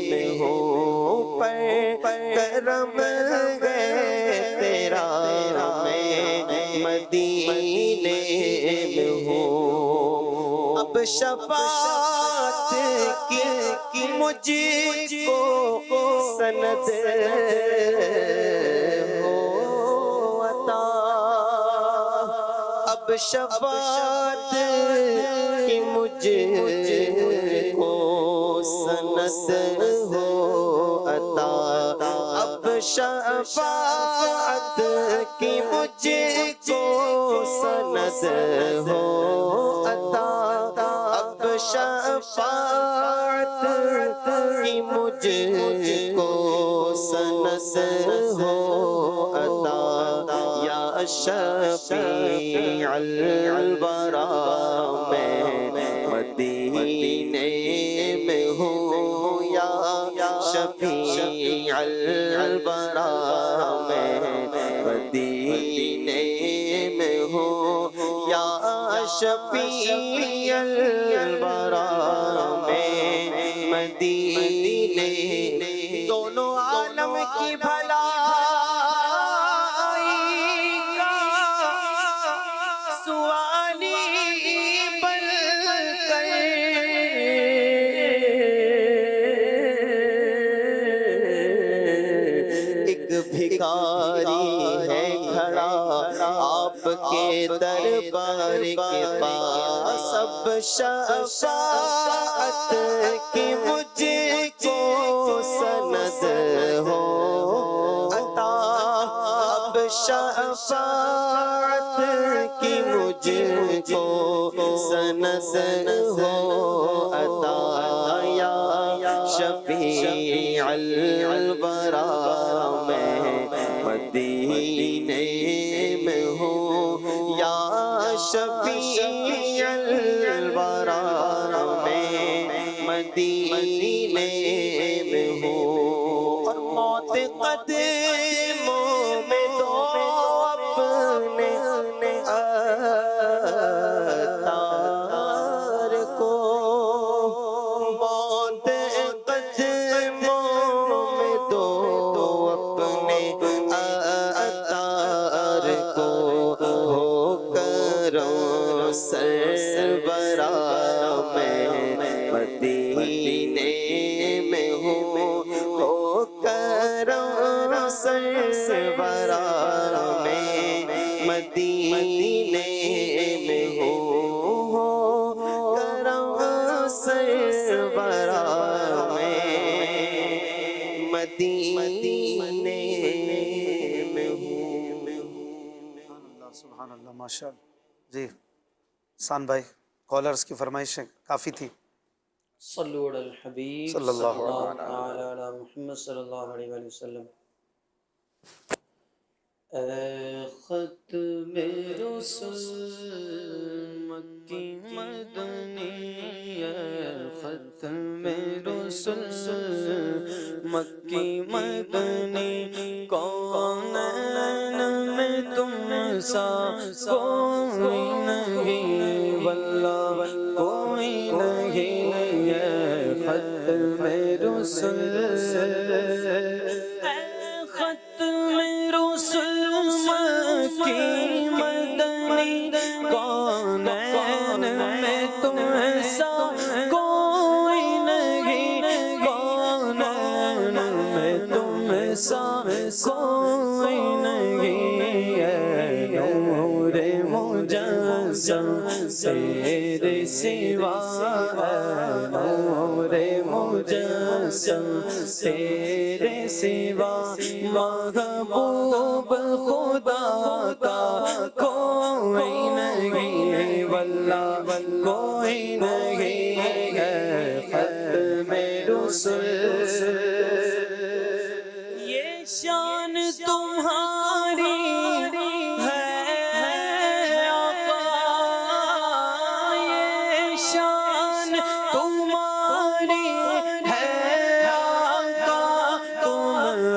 میں ہوں، پر کرم ہے تیرا میں مدینے میں ہوں، اب شفاعت کی مجھ کو سند ہو عطا، اب شفاعت کی مجھ کو سند ہو عطا، اب شفاعت کی مجھ کو سند ہو عطا، اب شفاعت کی مجھ کو سند ہو عطا، یا شفیع الورا میں مدینے میں ہوں، یا شفیع الورا میں مدینے میں ہوں، یا شفیع الورا میں مدینے، دونوں عالم کی بھلائی بھکاری ہے کھڑا آپ کے دربار کے پاس، سب شفاعت کی مجھ کو سند ہو عطا، اب شفاعت کی مجھ کو سند ہو عطا، یا شفیع الورا میں مدینے میں ہوں، یا شفیع الورا میں مدینے میں ہوں، اور موت قدموں میں دو اپنے اتار کو، موت قدموں میں دو اپنے اتار کو، ہو کرو سربراہ میں مدینے میں ہوں، ہو کرو سربراہ میں مدینے میں ہوں، ہو کرو سربراہ میں مدینے میں ہوں۔ سبحان اللہ، ماشاء اللہ۔ جی حسان بھائی، کالرز کی فرمائشیں کافی تھی۔ صلو علی الحبیب صلی اللہ تعالی علی محمد صلی اللہ علیہ وآلہ وسلم۔ اے ختم رسل مکی مدنی، اے ختم رسل مکی مدنی، کونین میں تم سا کوئی نہیں، واللہ کوئی نہیں، اے ختم رسل، اے ختم رسل مکی مدنی، کونین میں تم سا کوئی نہیں، کونین میں تم سا کوئی نہیں، اے نور مجسم تیرے سوا، اے نور مجسم تیرے سوا، محبوب خدا کا کوئی نہیں، واللہ کوئی نہیں، ہے ختم رسل۔ یہ شان تمہاری ہے آقا، یہ شان تمہاری ہے آقا، تم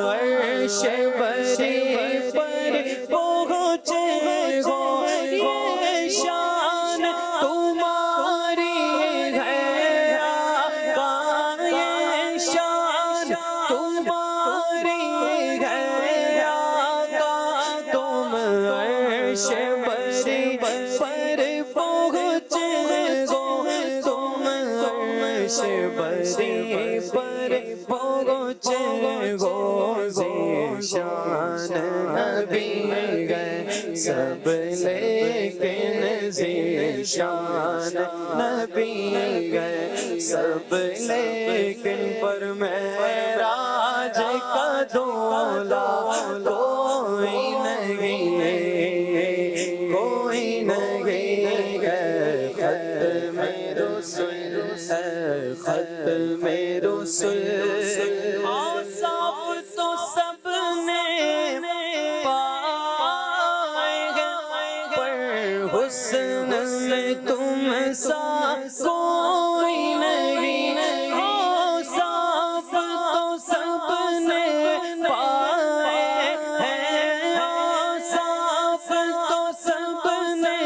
عرش بری پر پہنچے ہو، یہ شان تمہاری ہے آقا، یہ شان تمہاری ہے آقا، تم عرش بری پر پہنچے ہو، تم عرش بری پر پہنچے ہو، ذیشان نبی گئے سب لیکن ذیشان نبی گئے سب لیکن، پر معراج کا دولا کوئی نہیں، کوئی نہیں، ہے ختم رسل، ہے ختم رسل، اوصاف تو سب نے پائے ہیں، پر حسن میں تم سا کوئی نہیں، اوصاف تو سب نے پائے ہیں، اوصاف تو سب نے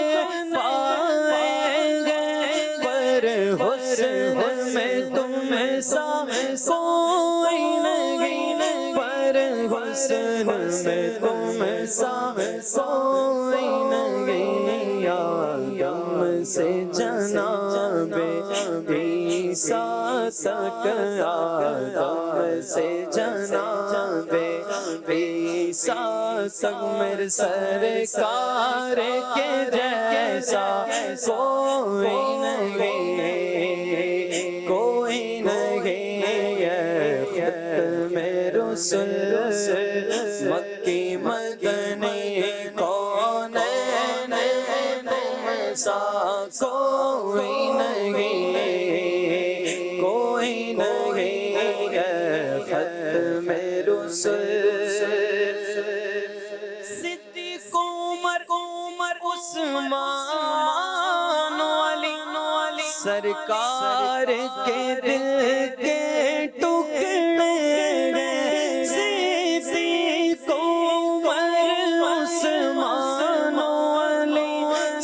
پائے ہیں، پر حسن میں تم سا کوئی نہیں، پر حسن میں تم سا کوئی نہیں، آدم سے جناب عیسیٰ تک آدم سے جناب عیسیٰ تک میرے سرکار کے جیسا کوئی نہیں، کوئی نہیں، ختم رسل مکی مدنی کونین ایسا کوئی نہیں، کوئی نہیں، ختم رسل صدیق عمر عثمان علی سرکار کے دل کے ٹکڑے صدیق عمر عثمان علی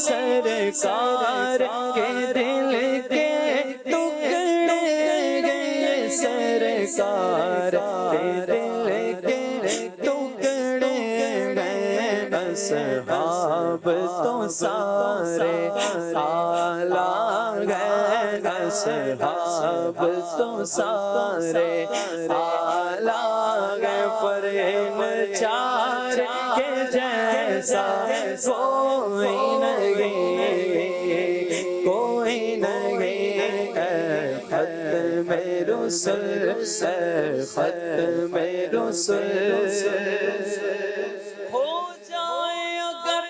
سرکار کے دل کے ٹکڑے سرکار کے دل کے ٹکڑے اصحاب تو سارے آلہ گئے، اصحاب تو سارے آلہ گئے، پر ان چار کے جیسا کوئی نہیں، کوئی نہیں، ختم رسل ختم رسل ہو جائے اگر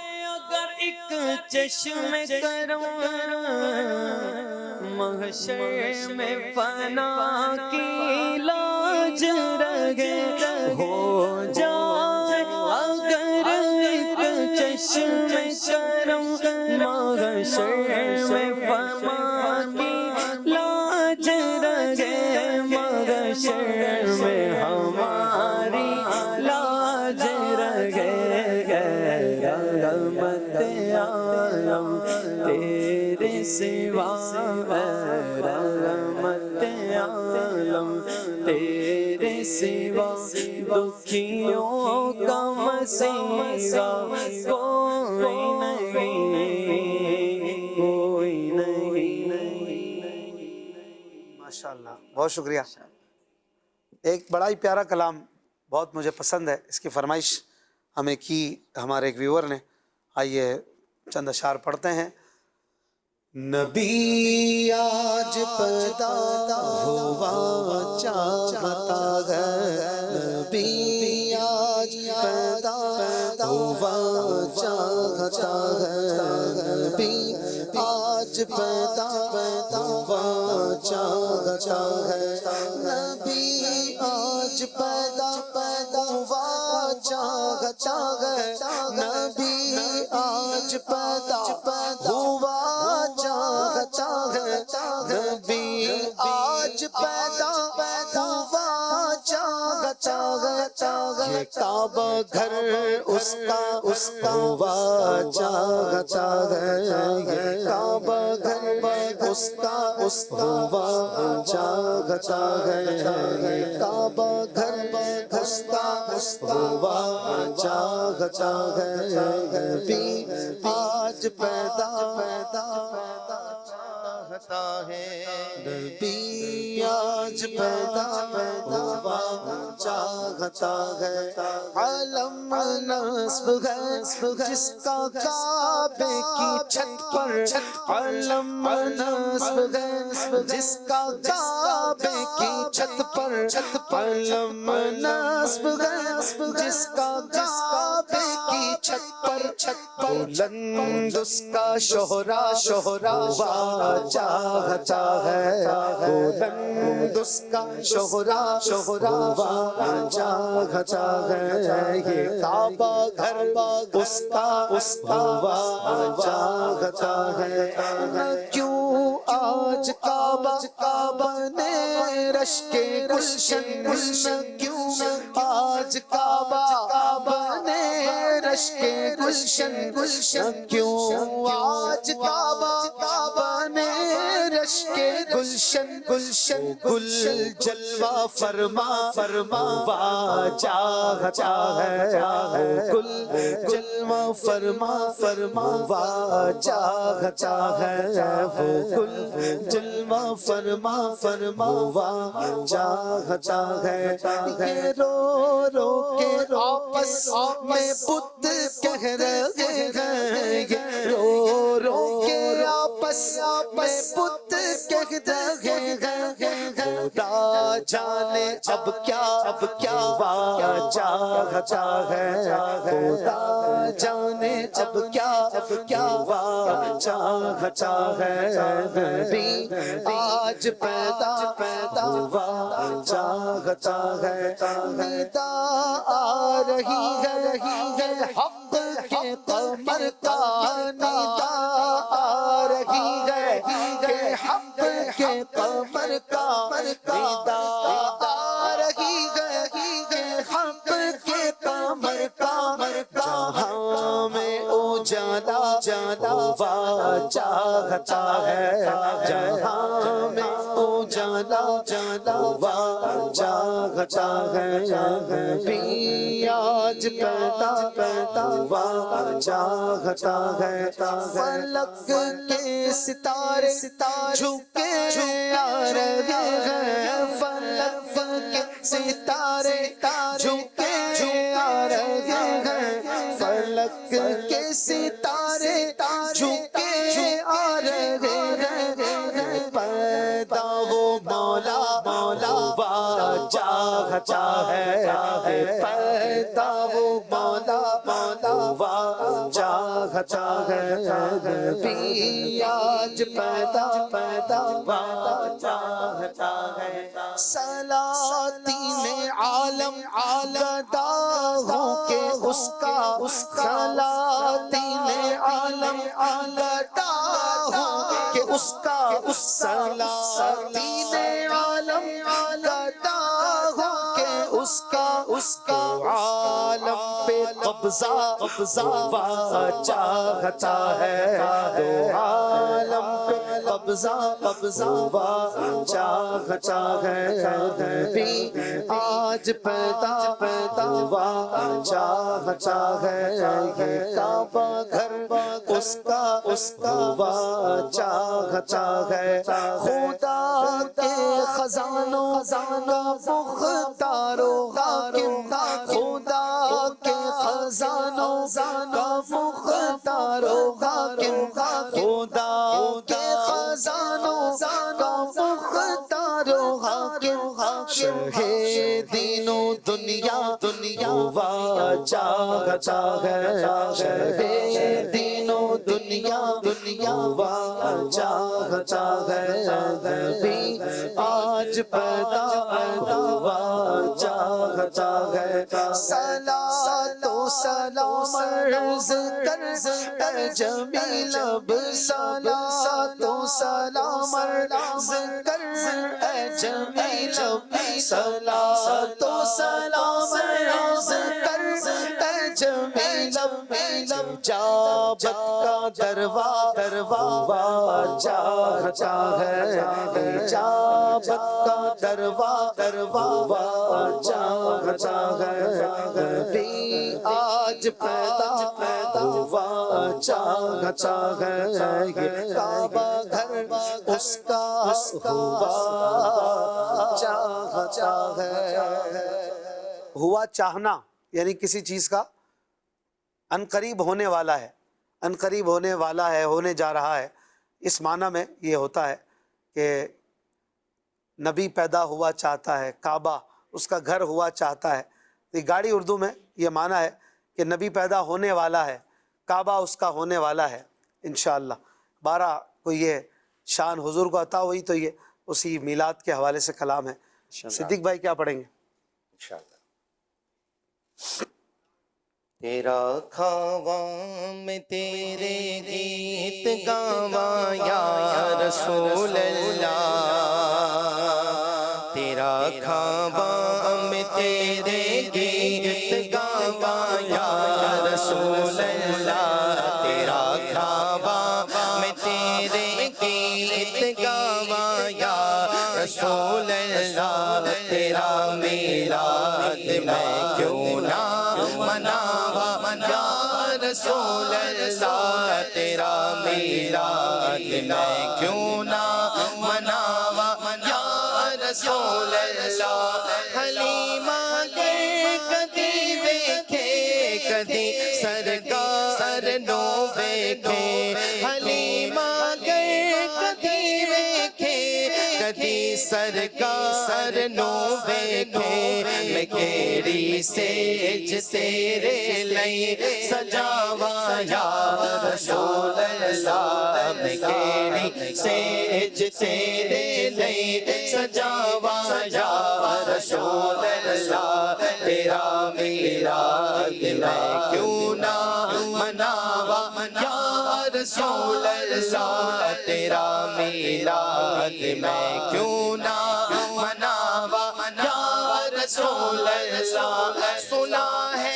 ایک چشم کرم محشر میں فنا کی لاج رہے، ہو جائے اگر ایک چشم کرم محشر میں فنا کی لاج رہے، محشر میں ہماری لاج رہے، رحمت عالم تیرے سوا، رحمت عالم تیرے سوا، دکھیوں کا مسیحا کوئی نہیں، کوئی نہیں۔ ماشاءاللہ، بہت شکریہ۔ ایک بڑا ہی پیارا کلام بہت مجھے پسند ہے، اس کی فرمائش ہمیں کی ہمارے ایک ویور نے، آئیے چند اشعار پڑھتے ہیں۔ نبی آج پیدا ہوا چاہتا ہے، نبی آج پیدا ہوا چاہتا ہے، نبی آج پیدا ہوا چاہتا ہے، نبی آج پیدا ہوا چاہتا ہے، نبی آج پیدا ہوا چاہتا ہے، نبی آج پیدا ہوا چاہتا ہے، یہ کعبہ گھر اس کا ہوا چاہتا ہے، یہ کعبہ گھر اس کا ہوا چاہتا ہے، یہ کعبہ گھر اس کا ہوا چاہتا ہے، نبی آج پیدا چاہتا ہے، نبی آج پیدا ہوا چاہتا ہے، علم نصب ہے جس کا کعبے کی چھت پر، علم نصب ہے جس کا کعبے کی چھت پر، علم نصب ہے جس کا کعبے کی چھت پر، بلند اس کا شہرا ہوا چاہتا ہے، بلند اس کا شہرا ہوا چاہتا ہے، یہ کعبہ گھر اس کا ہوا چاہتا ہے، کیوں آج کعبہ نے رش کے گلشن، کیوں آج کعبہ نے رش کے گلشن، کیوں آج کعبہ نے عرش کے گلشن گلشن گل جلوہ فرما فرما ہوا چاہتا ہے گل جلوہ فرما فرما ہوا چاہتا ہے وہ گل جلوہ فرما فرما ہوا چاہتا ہے یہ رو رو کے آپس میں بت کہہ رہے ہیں یہ رو رو کے آپس میں بت کہہ رہے ہیں خدا جانے اب کیا ہوا چاہتا ہے خدا جانے اب کیا ہوا چاہتا ہے بھی آج پیدا ہوا چاہتا ہے ندا آ رہی ہے حق کے قمر کا ندا آ رہی ہے کہ حق کے قمر کا ندا آ رہی ہے کہ حق کے قمر کا جہاں میں اجالا جالا ہوا چاہتا ہے جہاں میں اجالا جالا ہوا چاہتا ہے بھی آج پیدا ہوا چاہتا ہے فلک کے ستارے جھکے آ رہے ہیں فلک کے ستارے جھکے آ رہے ہیں فلک کے ستارے جھکے آ رہے ہیں پیدا وہ مولا مولا ہوا چاہتا ہے پیدا وہ مولا مولا ہوا چاہتا ہے بھی آج پیدا ہوا چاہتا ہے سلاطین عالم گدا ہو کے اس کا سلاطین عالم گدا ہو کہ اس کا سلاطین عالم گدا ہو کہ اس کا عالم پہ قبضہ ہوا چاہتا ہے تو عالم پہ قبضہ ہوا چاہتا ہے بھی آج پیدا ہوا چاہتا ہے یہ کعبہ گھر اس کا ہوا چاہتا ہے خدا کے خزانوں کا مختار و حاکم خدا کے خزانوں کا مختار و حاکم خدا کے خزانوں کا مختار و حاکم شرح دین و دنیا ہوا چاہتا ہے شرح دین و دنیا ہوا چاہتا ہے بھی آج پیدا ہوا چاہتا ہے صلاۃ و سلام عرض کر جمیل اب صلاۃ و سلام عرض کر جمیل اب صلاۃ و سلام عرض کر جمیل اب جابت کا دروا چاہتا ہے جابت کا دروا چاہتا ہے بھی آج پیدا ہوا چاہتا ہے یہ کعبہ گھر اس کا ہوا چاہتا ہے ہوا چاہنا یعنی کسی چیز کا عنقریب ہونے والا ہے عنقریب ہونے والا ہے ہونے جا رہا ہے اس معنی میں یہ ہوتا ہے کہ نبی پیدا ہوا چاہتا ہے کعبہ اس کا گھر ہوا چاہتا ہے یہ گاڑی اردو میں یہ معنی ہے کہ نبی پیدا ہونے والا ہے کعبہ اس کا ہونے والا ہے انشاءاللہ 12 کو یہ شان حضور کو عطا ہوئی تو یہ اسی میلاد کے حوالے سے کلام ہے صدیق بھائی کیا پڑھیں گے انشاءاللہ تیرا کھاواں میں تیرے گیت گاواں یا رسول اللہ تیرا کھاواں میں تیرے گیت گاواں یا رسول اللہ تیرا کھاواں میں تیرے گیت گاواں میں کیوں نہ مناوا یا رسول اللہ تیرا میلاد میں کیوں نہ مناوا یا رسول اللہ حلیمہ کے کدی ویکھے کدی سرکار نو ویکھے حلیمہ کے کدی ویکھے کدی سرکار نو ویکھے میں کیڑی سیج تیرے لئی سجاوا یا رسول اللہ میں کیڑی سیج تیرے لئی سجاوا یا رسول اللہ تیرا میلاد میں کیوں نہ مناوا یا رسول اللہ تیرا میلاد میں کیوں نہ مناوا یا رسول اللہ سنا ہے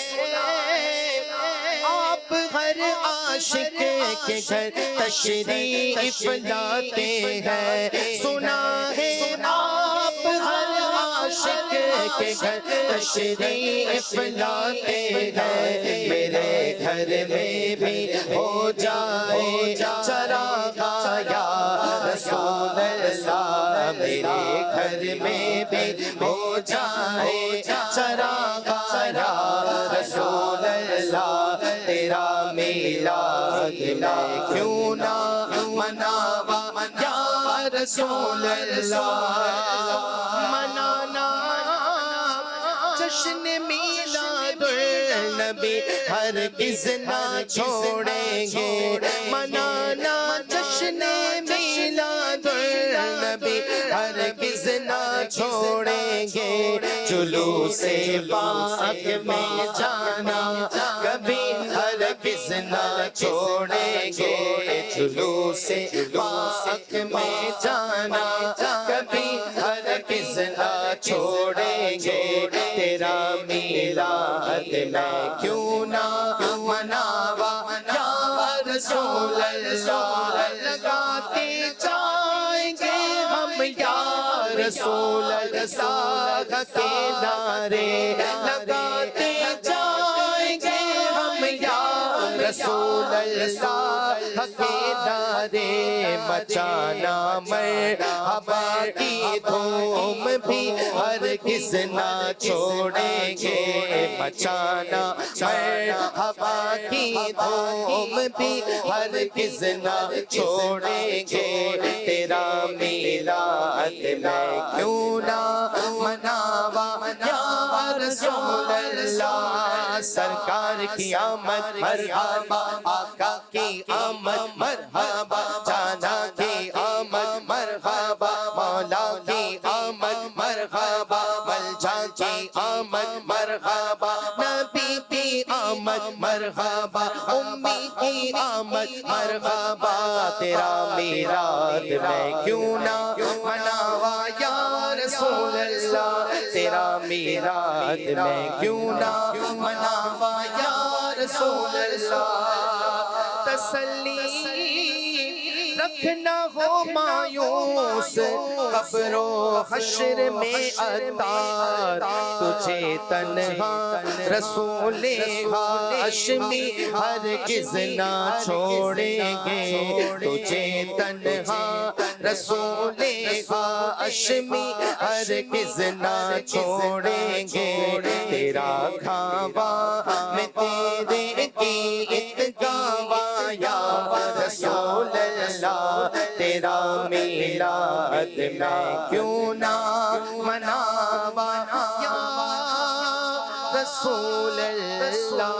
آپ ہر عاشق کے گھر تشریف لاتے ہیں سنا ہے آپ ہر عاشق کے گھر تشریف لاتے ہیں میرے گھر میں بھی ہو جائے چراغ یا رسول اللہ میرے گھر میں بھی ہو جائے چراغ یا رسول اللہ تیرا میلاد میں کیوں نہ مناوا یا رسول اللہ منانا جشن میلاد النبی ہرگز نہ چھوڑیں گے منانا جشن میلاد النبی ہرگز نہ چھوڑیں گے جلوس پاک میں جانا کبھی ہرگز نہ چھوڑیں گے جلوس پاک میں جانا کبھی ہرگز نہ چھوڑیں گے تیرا میلاد میں کیوں نہ مناوا یا رسول اللہ لگاتے جائیں گے ہم یا رسول اللہ کے نعرے لگاتے جائیں گے ہم یا رسول اللہ کے نعرے مچانا مرحبا کی دھوم بھی ہرگز نہ چھوڑیں گے مچانا مرحبا کی دھوم بھی ہرگز نہ چھوڑیں گے تیرا میلاد میں کیوں نہ مناوا یا رسول اللہ سرکار کی آمد مرحبا آقا کی آمد مرحبا جانا کی آمد مرحبا مولا کی آمد مرحبا ملجا کی آمد مرحبا نبی کی آمد مرحبا امی کی آمد مرحبا تیرا میلاد میں کیوں نہ مناوا یا رسول اللہ تیرا میلاد میں کیوں نہ مناوا یا رسول اللہ تسلی رکھنا ہو مایوس قبر و حشر میں عطار تجھے تنہا رسول ہاشمی ہرگز نہ چھوڑیں گے تجھے تنہا رسول ہاشمی ہرگز نہ چھوڑیں گے تیرا کھاوا میں تیرے کی اتگاوا یا رسول اللہ تیرا میلاد میں کیوں نہ مناوا یا رسول اللہ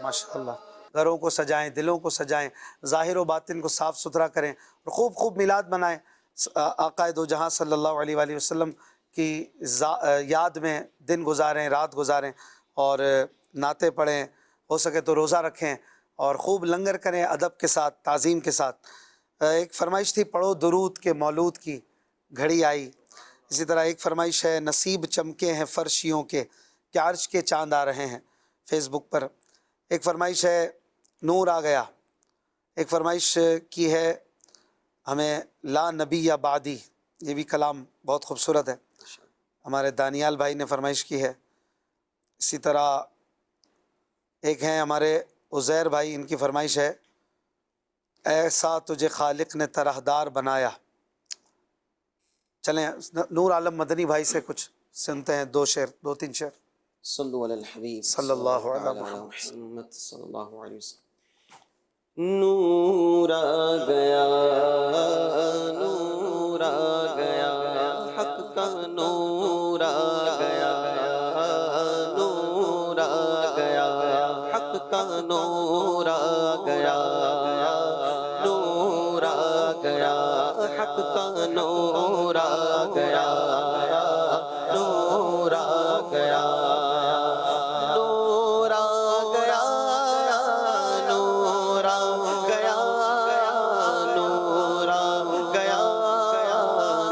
ماشاءاللہ گھروں کو سجائیں دلوں کو سجائیں ظاہر و باطن کو صاف ستھرا کریں اور خوب خوب میلاد منائیں آقا دو جہاں صلی اللہ علیہ وآلہ وسلم کی یاد میں دن گزاریں رات گزاریں اور نعتیں پڑھیں ہو سکے تو روزہ رکھیں اور خوب لنگر کریں ادب کے ساتھ تعظیم کے ساتھ ایک فرمائش تھی پڑھو درود کے مولود کی گھڑی آئی اسی طرح ایک فرمائش ہے نصیب چمکے ہیں فرشیوں کے کیا عرش کے چاند آ رہے ہیں فیس بک پر ایک فرمائش ہے نور آ گیا ایک فرمائش کی ہے ہمیں لا نبی یا بعدی یہ بھی کلام بہت خوبصورت ہے ہمارے دانیال بھائی نے فرمائش کی ہے. اسی طرح ایک ہیں ہمارے عزیر بھائی، ان کی فرمائش ہے ایسا تجھے خالق نے طرحدار بنایا. چلیں نور عالم مدنی بھائی سے کچھ سنتے ہیں، 2 3 شعر. صلو علی الحبیب صلی اللہ علیہ محمد صلی اللہ علیہ وسلم. نور آ گیا، نور آ گیا، حق کا نور آ گیا، نور آ گیا، حق کا نور آ گیا، نور آ گیا، حق کا نور آ گیا، نور آ گیا، نور آ گیا، نور آ گیا، نور آ گیا،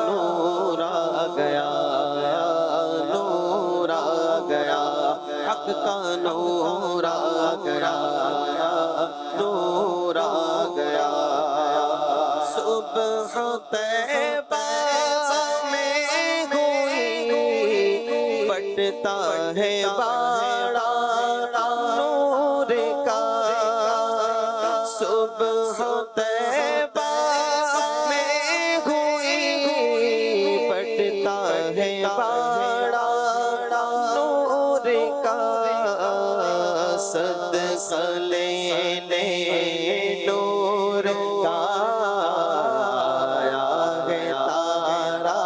نور آ گیا، نور آ گیا، حق کا نور آ گیا، نور آ گیا. صبح طیبہ میں ہوئی پٹتا ہے باڑا نور کا. صبح طیبہ میں ہوئی پٹتا ہے باڑا نور کا. صدقہ لے لے نور کا آیا ہے تارا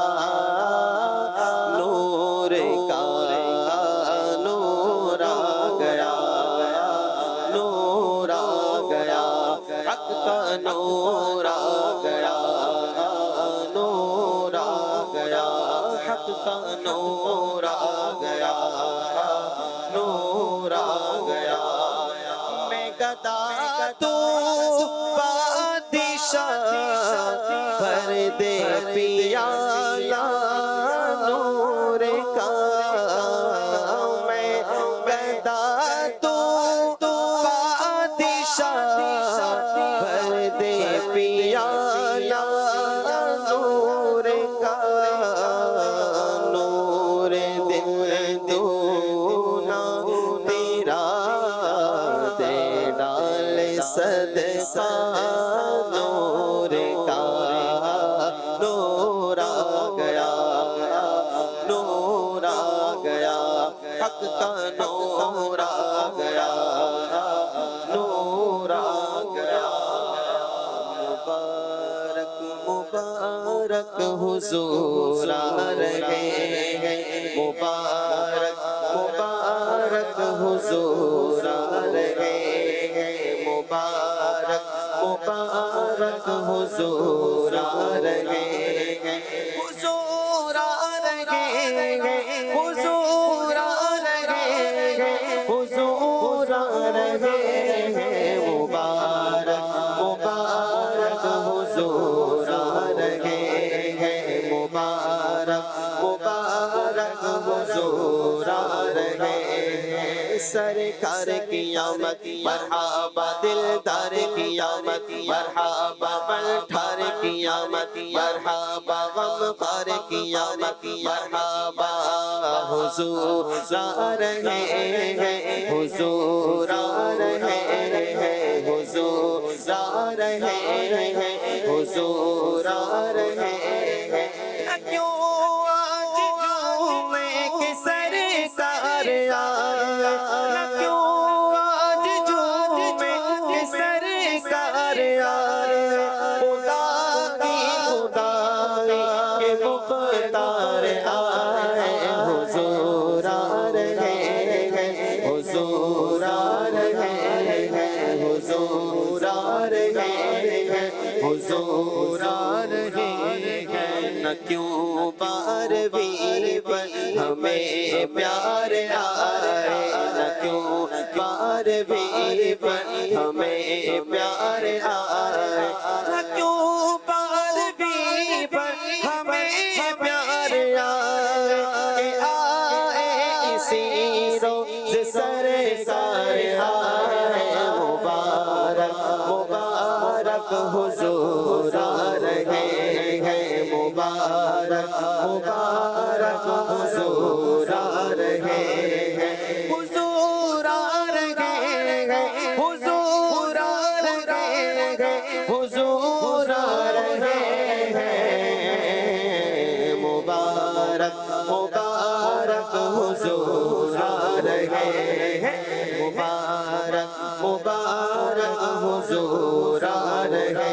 نور کا. نور آ گیا، نور آ گیا، حق کا نور آ گیا، نور آ گیا، حق کا نور آ گیا، نور آ گیا. میں گدا تو بادشاہ بھر دے پیالہ نور کا. میں گدا تو بادشاہ بھر دے پیالہ نور کا. نور دل دونا تیرا دے ڈال صدقہ نور کا. نور آ گیا، نور آ گیا، حق کا نور آ گیا، نور آ گیا. مبارک مبارک حضور آ رہے ہیں، مبارک مبارک حضور آ رہے ہیں، مبارک مبارک حضور آ رہے ہیں، حضور آ رہے ہیں، حضور آ رہے ہیں، حضور آ رہے ہیں. مبارک مبارک حضور آ رہے ہیں، مبارک مبارک حضور آ رہے ہیں. سرکار کی آمد مرحبا، دلدار کی آمد مرحبا، ملٹھار کی آمد مرحبا، غمخوار کی آمد مرحبا. حضور آ رہے ہیں، حضور آ رہے ہیں، حضور آ رہے ہیں، حضور آ رہے ہیں. کیوں آج جمعے کے سرکار آیا، کیوں آج جمعے کے سرکار آیا. خدا کی خدائی کے مختار آئے، حضور آ رہے ہیں، حضور آ رہے ہیں، حضور آ رہے ہیں، حضور آ رہے ہیں. نہ کیوں بارہویں پر ہمیں پیار آئے، نہ کیوں بارہویں پر ہمیں پیار آئے، نہ کیوں بارہویں پر ہمیں پیار آئے. کہ آئے اسی روز سرکار آئے. مبارک مبارک حضور آ رہے ہیں، مبارک مبارک حضور مبارک حضور آ رہے ہیں مبارک مبارک حضور آ رہے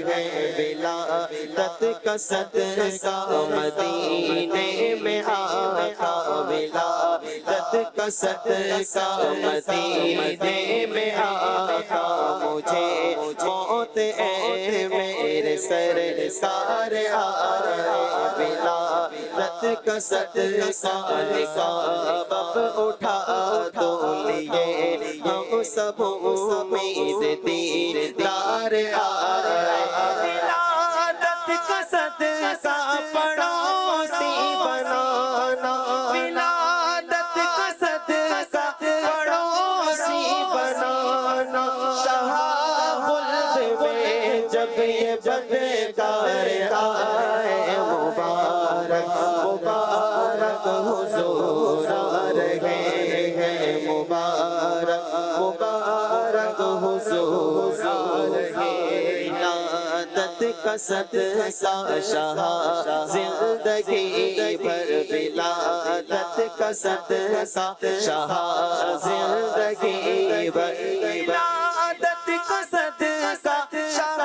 ہیں ولادت کا صدقہ مدینے میں آقا ولادت کا صدقہ مدینے میں آقا مجھے موت اے میرے سرکار آ رہے ولادت کا صدقہ نقاب اٹھا تو لیے ہم سب امید دیدار آ رہے ولادت کا صدقہ پڑوسی بنانا ولادت کا صدقہ پڑوسی بنانا شاہ خلد میں جب یہ بدکار آئے مبارک مبارک حضور آ رہے ہیں مبارک مبارک حضور آ رہے ولادت کا صدقہ شاہ زندگی بھر ولادت کا صدقہ شاہ زندگی بھر ولادت کا صدقہ شاہ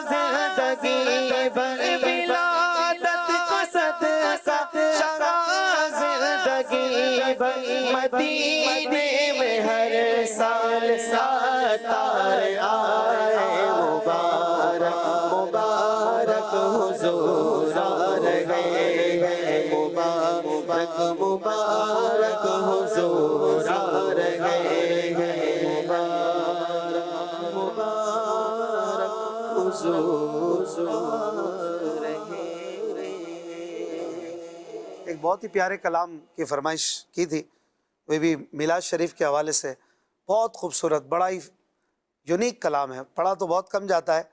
زندگی بھر ولادت کا صدقہ شاہ زندگی بھر مدینے میں ہر سال ستار آئے مبارک مبارک حضور آ رہے ہیں مبارک مبارک حضور آ رہے ہیں مبارک مبارک حضور آ رہے ایک بہت ہی پیارے کلام کی فرمائش کی تھی، وہ بھی میلاد شریف کے حوالے سے، بہت خوبصورت، بڑا ہی یونیک کلام ہے، پڑھا تو بہت کم جاتا ہے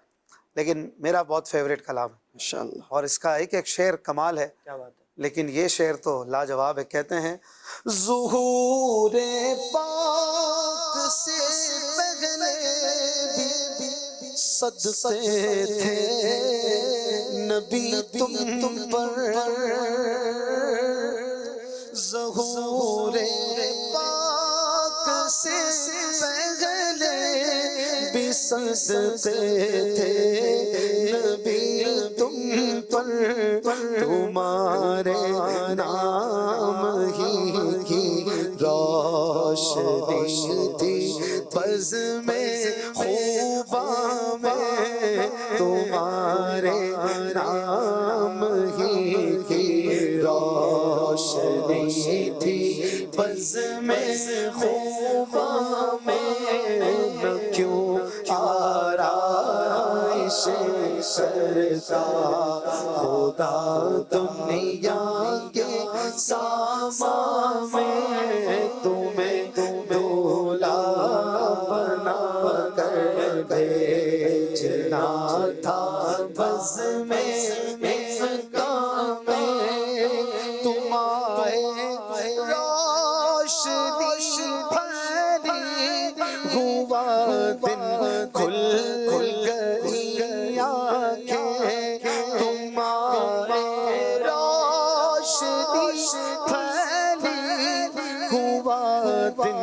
لیکن میرا بہت فیوریٹ کلام ہے انشاءاللہ. اور اس کا ایک ایک شعر کمال ہے. کیا بات ہے. لیکن یہ شعر تو لاجواب ہے. کہتے ہیں ظہور پاک سے پہلے بھی صدقے تھے نبی تم پر، ظہور پاک سے پہلے بھی صدقے تھے نبی تم پر، تمہارے نام ہی کی روشنی تھی بزم خوبا میں، تمہارے نام ہی کی روشنی تھی بزم خوبا میں، نہ کیوں آرائش سرکار خدا دنیا کے سامان میں، تمہیں دولا بنا کر بھیجنا تھا بزم کام میں، تمہارے روشنی پھیلی ہوا دن کھل گئی آنکھیں، تمہارے روشنی پھیلی ہوا دن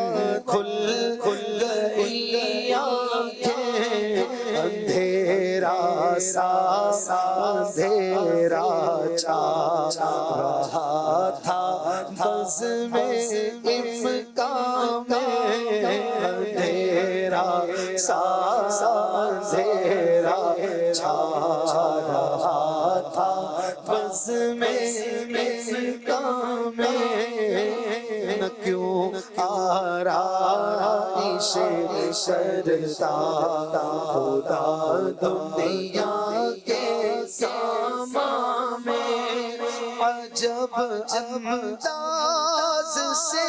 کھل گئی آنکھیں، اندھیرا سا اندھیرا چھا رہا تھا بزم امکان میں، اندھیرا سا اندھیرا چھا رہا تھا بزم امکان میں، نہ کیوں آرائش شرطا خدا دنیا کے سامان میں، عجب انداز سے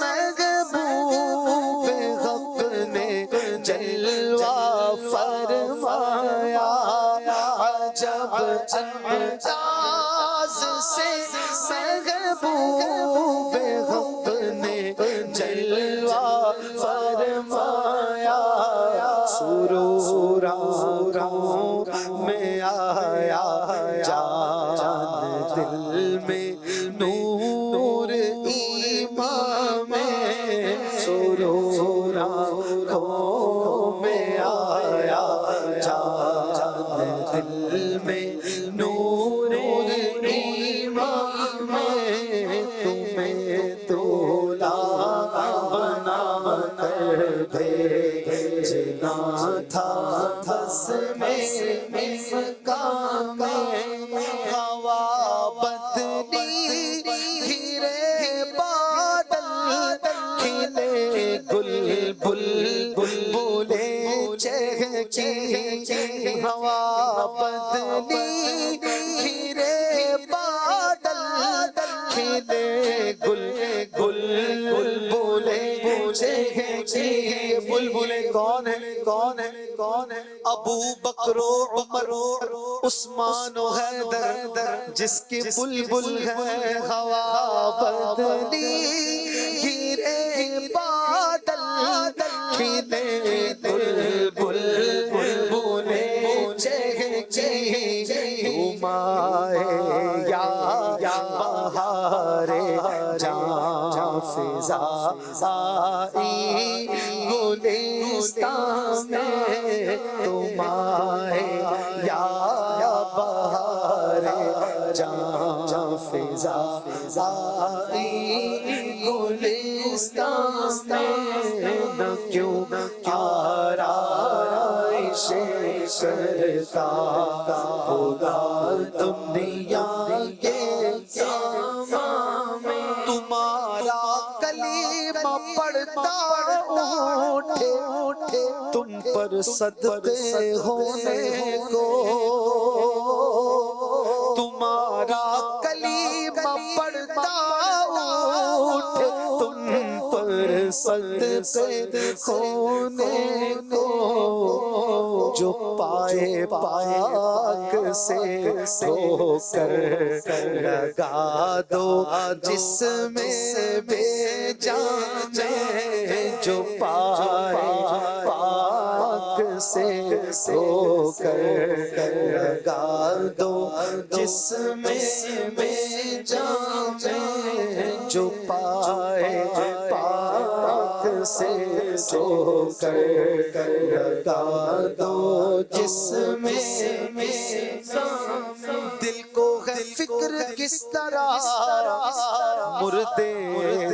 محبوب حق نے جلوہ فرمایا، عجب انداز سے محبوب حق نے جلوہ فرمایا، سرور میں آیا جان دل میں نور تھا بس میں مقام ہوا بدلی گھرے بادل کھلے گل بل بولے چہکی ہوا بدلی گھرے بادل کھلے گل گل بولے بلبلے کون ہے کون ہے کون ہے؟ ابو بکر و عمر عثمان و حیدر جس کی بلبل ہے ہوا بدلی گھرے بادل کھلے بلبل بولے چہکی تمہارے یا بہار جان فضا آئی گلستان میں تمہارے یا بہار جان فضا آئی گلستان میں نہ کیوں آرائش کرتا خدا دنیا کے سامان میں تمہارا کلمہ پڑھتا اٹھے تم پر صدقے ہونے کو تمہارا کلمہ پڑھتا اٹھے تم پر صدقے ہونے کو جو پائے پاک سے ہو کر لگا دو جس میں بے جان جو پائے پاک سے ہو کر لگا دو جس میں بے جان جو پائے پاک سے ہو کر لگا دو جس میں دل کو ہے فکر کس طرح مردے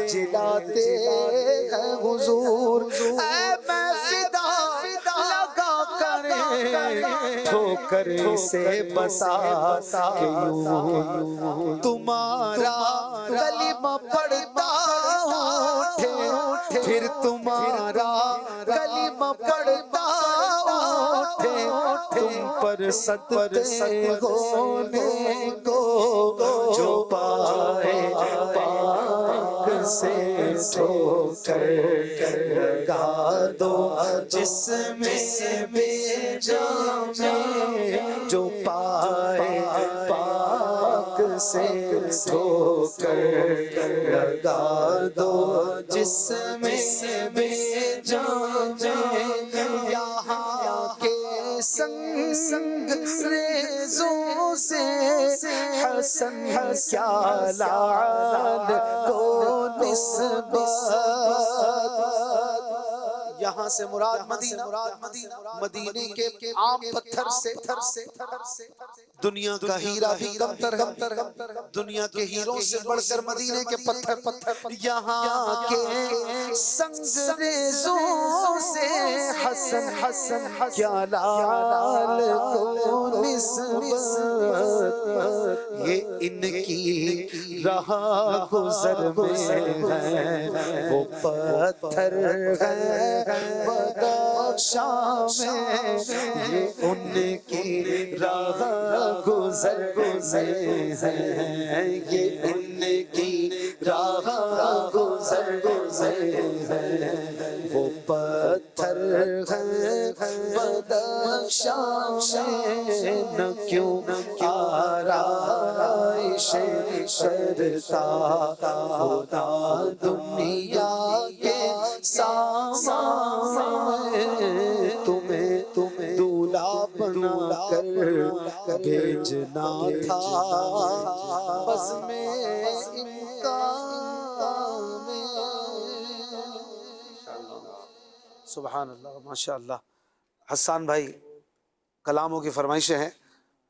جلاتے ہیں حضور اے میں فدا لگا کریں ٹھوکر سے بساتا کہ یوں تمہارا کلمہ پڑھتا اٹھے پھر تمہارا کلمہ پڑھتا اٹھے تم پر صدقے ہونے کو جو پائے پاک سے ٹھوکر لگا دو جس میں بے جان جو پائے پاک سے ٹھوکر لگا دو جس میں بے جان یہاں کے سنگ ریزوں سے حسن کیا لعل کو نسبت یہاں سے مراد مدینہ مدینے کے عام پتھر سے دنیا کا ہیرا بھی کم تر دنیا کے ہیروں سے بڑھ کر مدینے کے پتھر یہاں کے سنگ ریزوں سے حسن کیا لعل کو نسبت یہ ان کی راہ گزر میں ہے وہ پتھر ہے بدخشاں میں یہ ان کی راہ گزر میں ہے یہ ان کی راہ گزر ہے وہ پتھر ہے بدخشاں میں نہ کیوں آرائش کرتا خدا دنیا کے سامان تمہیں دولہا بنا کر بھیجنا تھا بس میں سبحان اللہ ماشاء اللہ. حسان بھائی کلاموں کی فرمائشیں ہیں.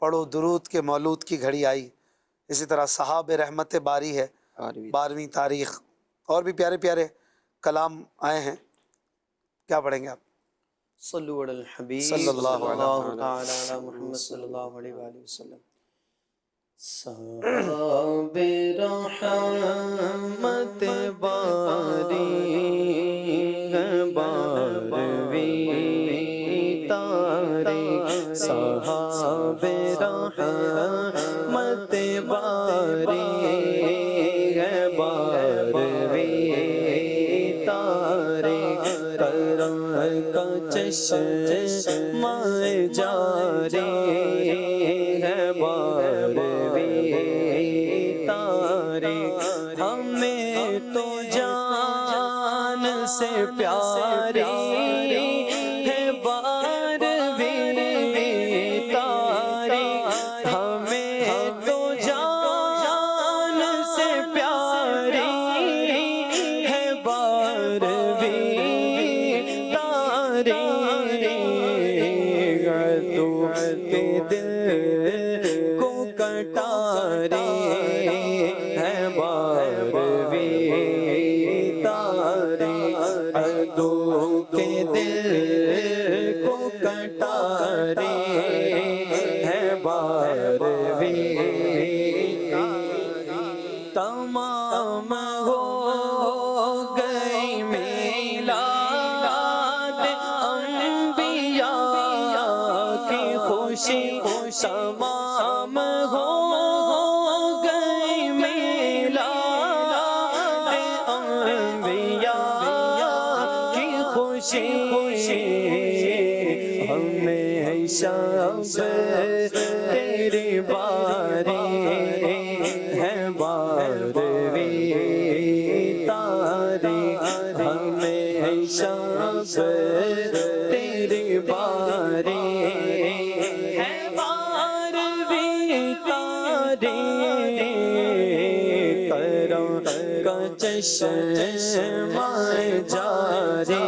پڑھو درود کے مولود کی گھڑی آئی. اسی طرح صحاب رحمت باری ہے 12ویں تاریخ. اور بھی پیارے پیارے کلام آئے ہیں. کیا پڑھیں گے آپ؟ صلو علی الحبیب صلی اللہ علیہ تعالی علی محمد صلی اللہ علیہ وآلہ وسلم. صحاب رحمت باری باروی تارے صحاب رحمت باری باروی تارے کرم کا چشمہ جاری ہے باروی تارے ہمیں تو جان سے پیاری ہے باروی تارے ہمیں تو جان سے پیاری ہے باروی تارے تو کے دل کو کٹارے ہے باروی تارے دو کے دل کو کٹارے ہے باروی تمام ہو گئی میلاد انبیاء کی خوشی تمام ہو گئی میلاد انبیاء کی خوشی ہمیں شب تیری باری ہے باروی تاری ہمیں شب تیری باری ہے باروی تاری کرم کا چشمہ جاری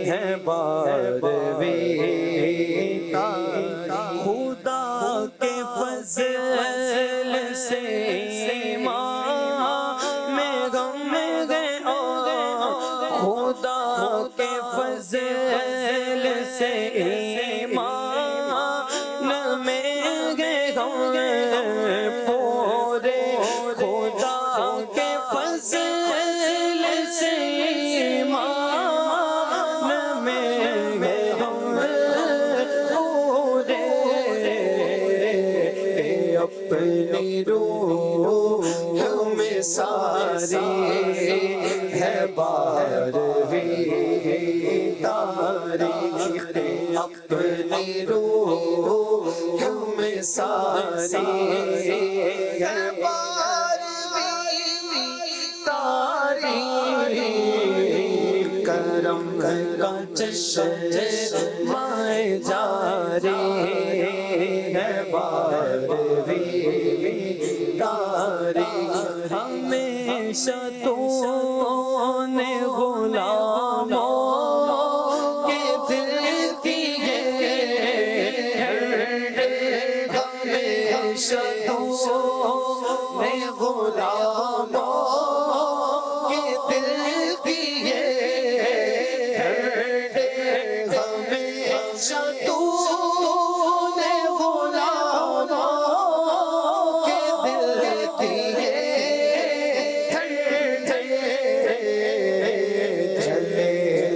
ہے باروی خدا کے فضل سے ایمان میں غم گئے خدا کے فضل سے ایمان میں گئے پورے خدا کے فضل سے ایمان میں گئے پورے اپنی روح میں ساری ہے باروی تاریخ اپنی روح میں ساری ہے باروی تاریخ کرم کا چشمہ جاری ہے باروی تاریخ ہمیشہ تو نے غلاموں کے دل دیے ہمیشہ تو نے غلاموں کے دل دیے ہمیشہ تو نے غلاموں کے دل دیے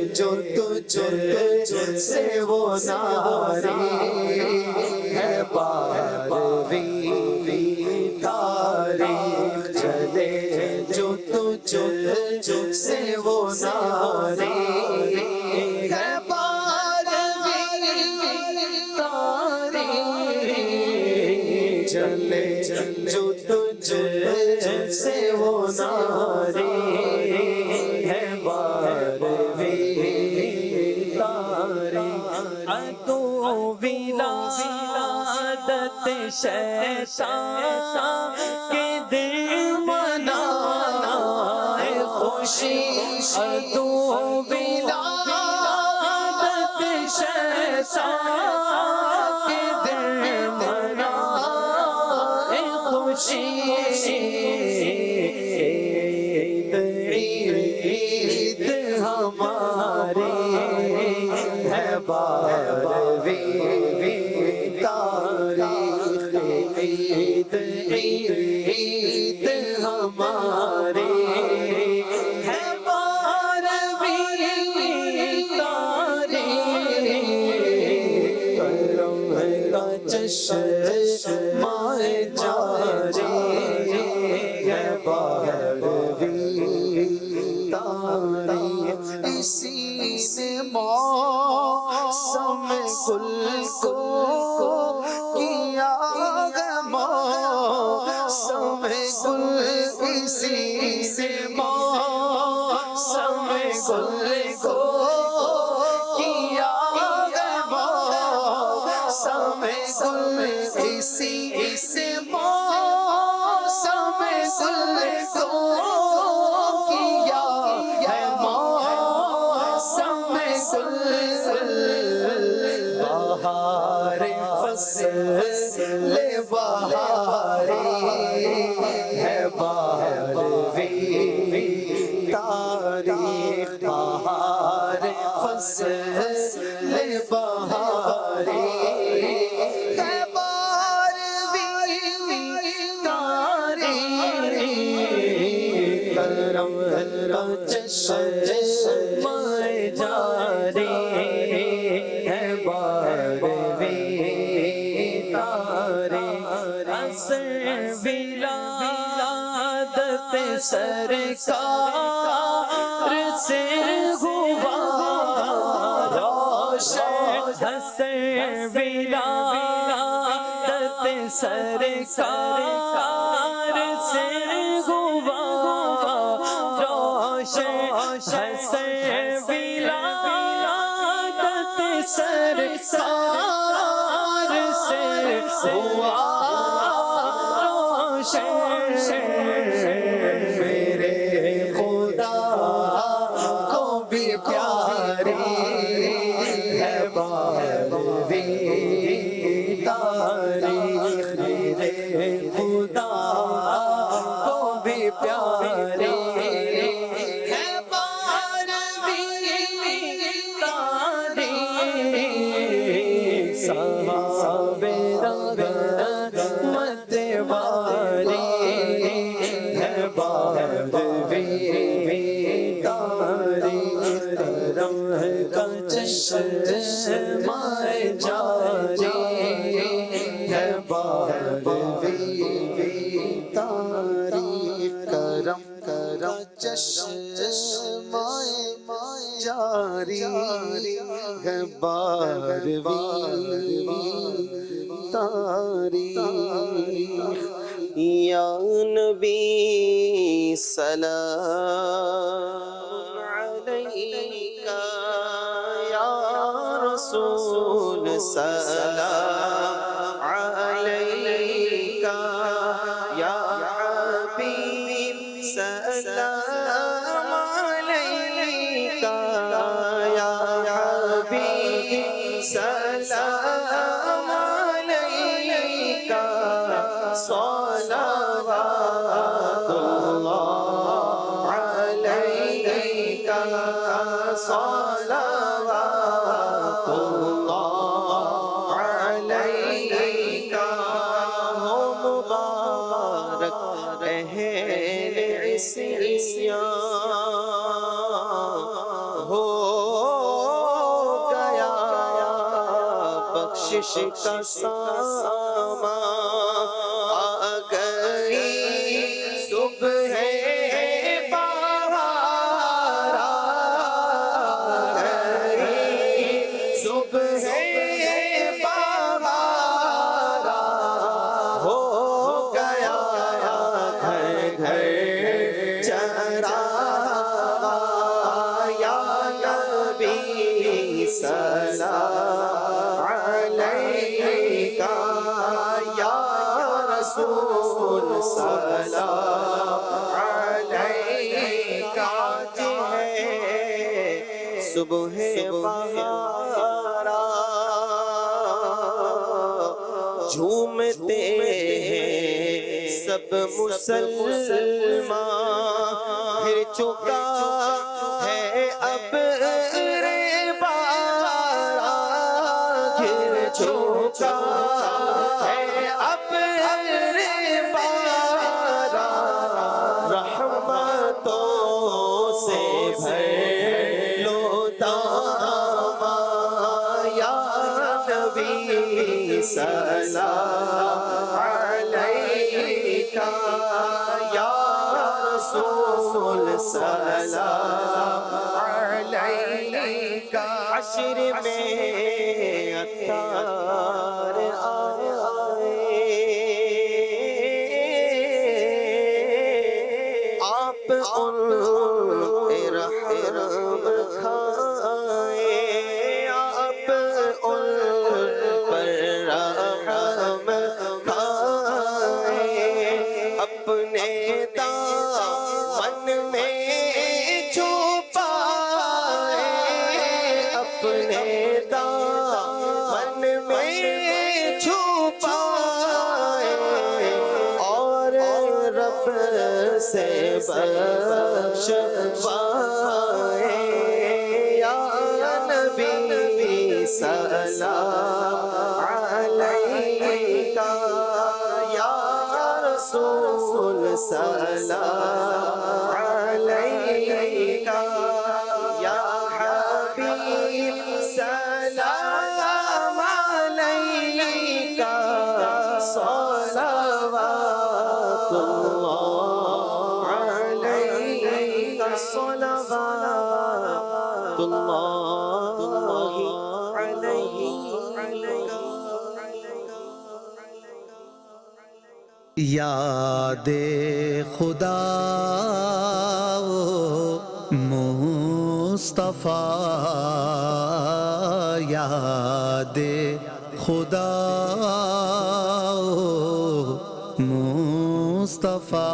جو تجھ سے وہ ناری ہے باروی تاریخ چلے جو تجھ سے وہ ناری ہے باروی تاریخ چلے جو تجھ سے وہ ناری ہے باروی تو ولادت شیطان کے دل منانا ہے خوشی تو ولادت شیطان کے دل منانا ہے خوشی عید ہماری تارے ہے بارہویں تارے کرم کا چشمہ جاری ہے بارہویں تارے اسی سے موسم گل کو کیا ہے موسم گل اسی سے موسم گل کو کیا ہے موسم گل اسی سے موسم گل کو کیا ہے موسم گل بہار فصل بہاری ہے بارہویں تاریخ بہار فصل بہاری ہے بارہویں تاریخ کرم کا چشمہ جاری ہے بارہویں تاریخ اثر ولادت سرکار سے ہوا روشن اثر ولادت سرکار سے ہوا روشن اثر ولادت سرکار سے ہوا میرے خدا کو بھی پیاری ہے بارہویں تاریخ میرے خدا کو بھی پیاری ہے بارہویں تاریخ صحابہ رحمت باری ہے بارہویں تاریخ کرم کا چشمہ جاری ہے بارہویں تاریخ کرم کا چشمہ جاری ہے بارہویں تاریخ یا نبی سلام علیکہ یا رسول سلام علیکہ یا حبیب سلام علیکہ یا حبیب سلام علیکہ صلوات اللہ علیکہ صلوات اللہ علیکہ ہو مبارک اہل عصیان ہو گیا بخشش کا سامان آ گئی صبح بہار آ گئی صبح بہار ہو گیا گھر گھر چراغ یا نبی سلام علیکہ یا رسول سلام علیکہ صبح بہارا جھومتے ہیں سب مسلمان پھر چکا ہے اب چکا ہے اب سلام علیکہ یا رسول سلام علیکہ حشر میں عطار آئے آپ ان رحم کھائے آپ ان پر رحم کھائے اپنے دامن میں چھپائے اپنے دامن میں چھپائے اور رب سے بخشوائے یا نبی سلام علیکہ یا رسول سلام علیکہ یا حبیب سلام علیکہ صلوات اللہ علیکہ صلوات اللہ یاد خدا مصطفیٰ یاد خدا مصطفیٰ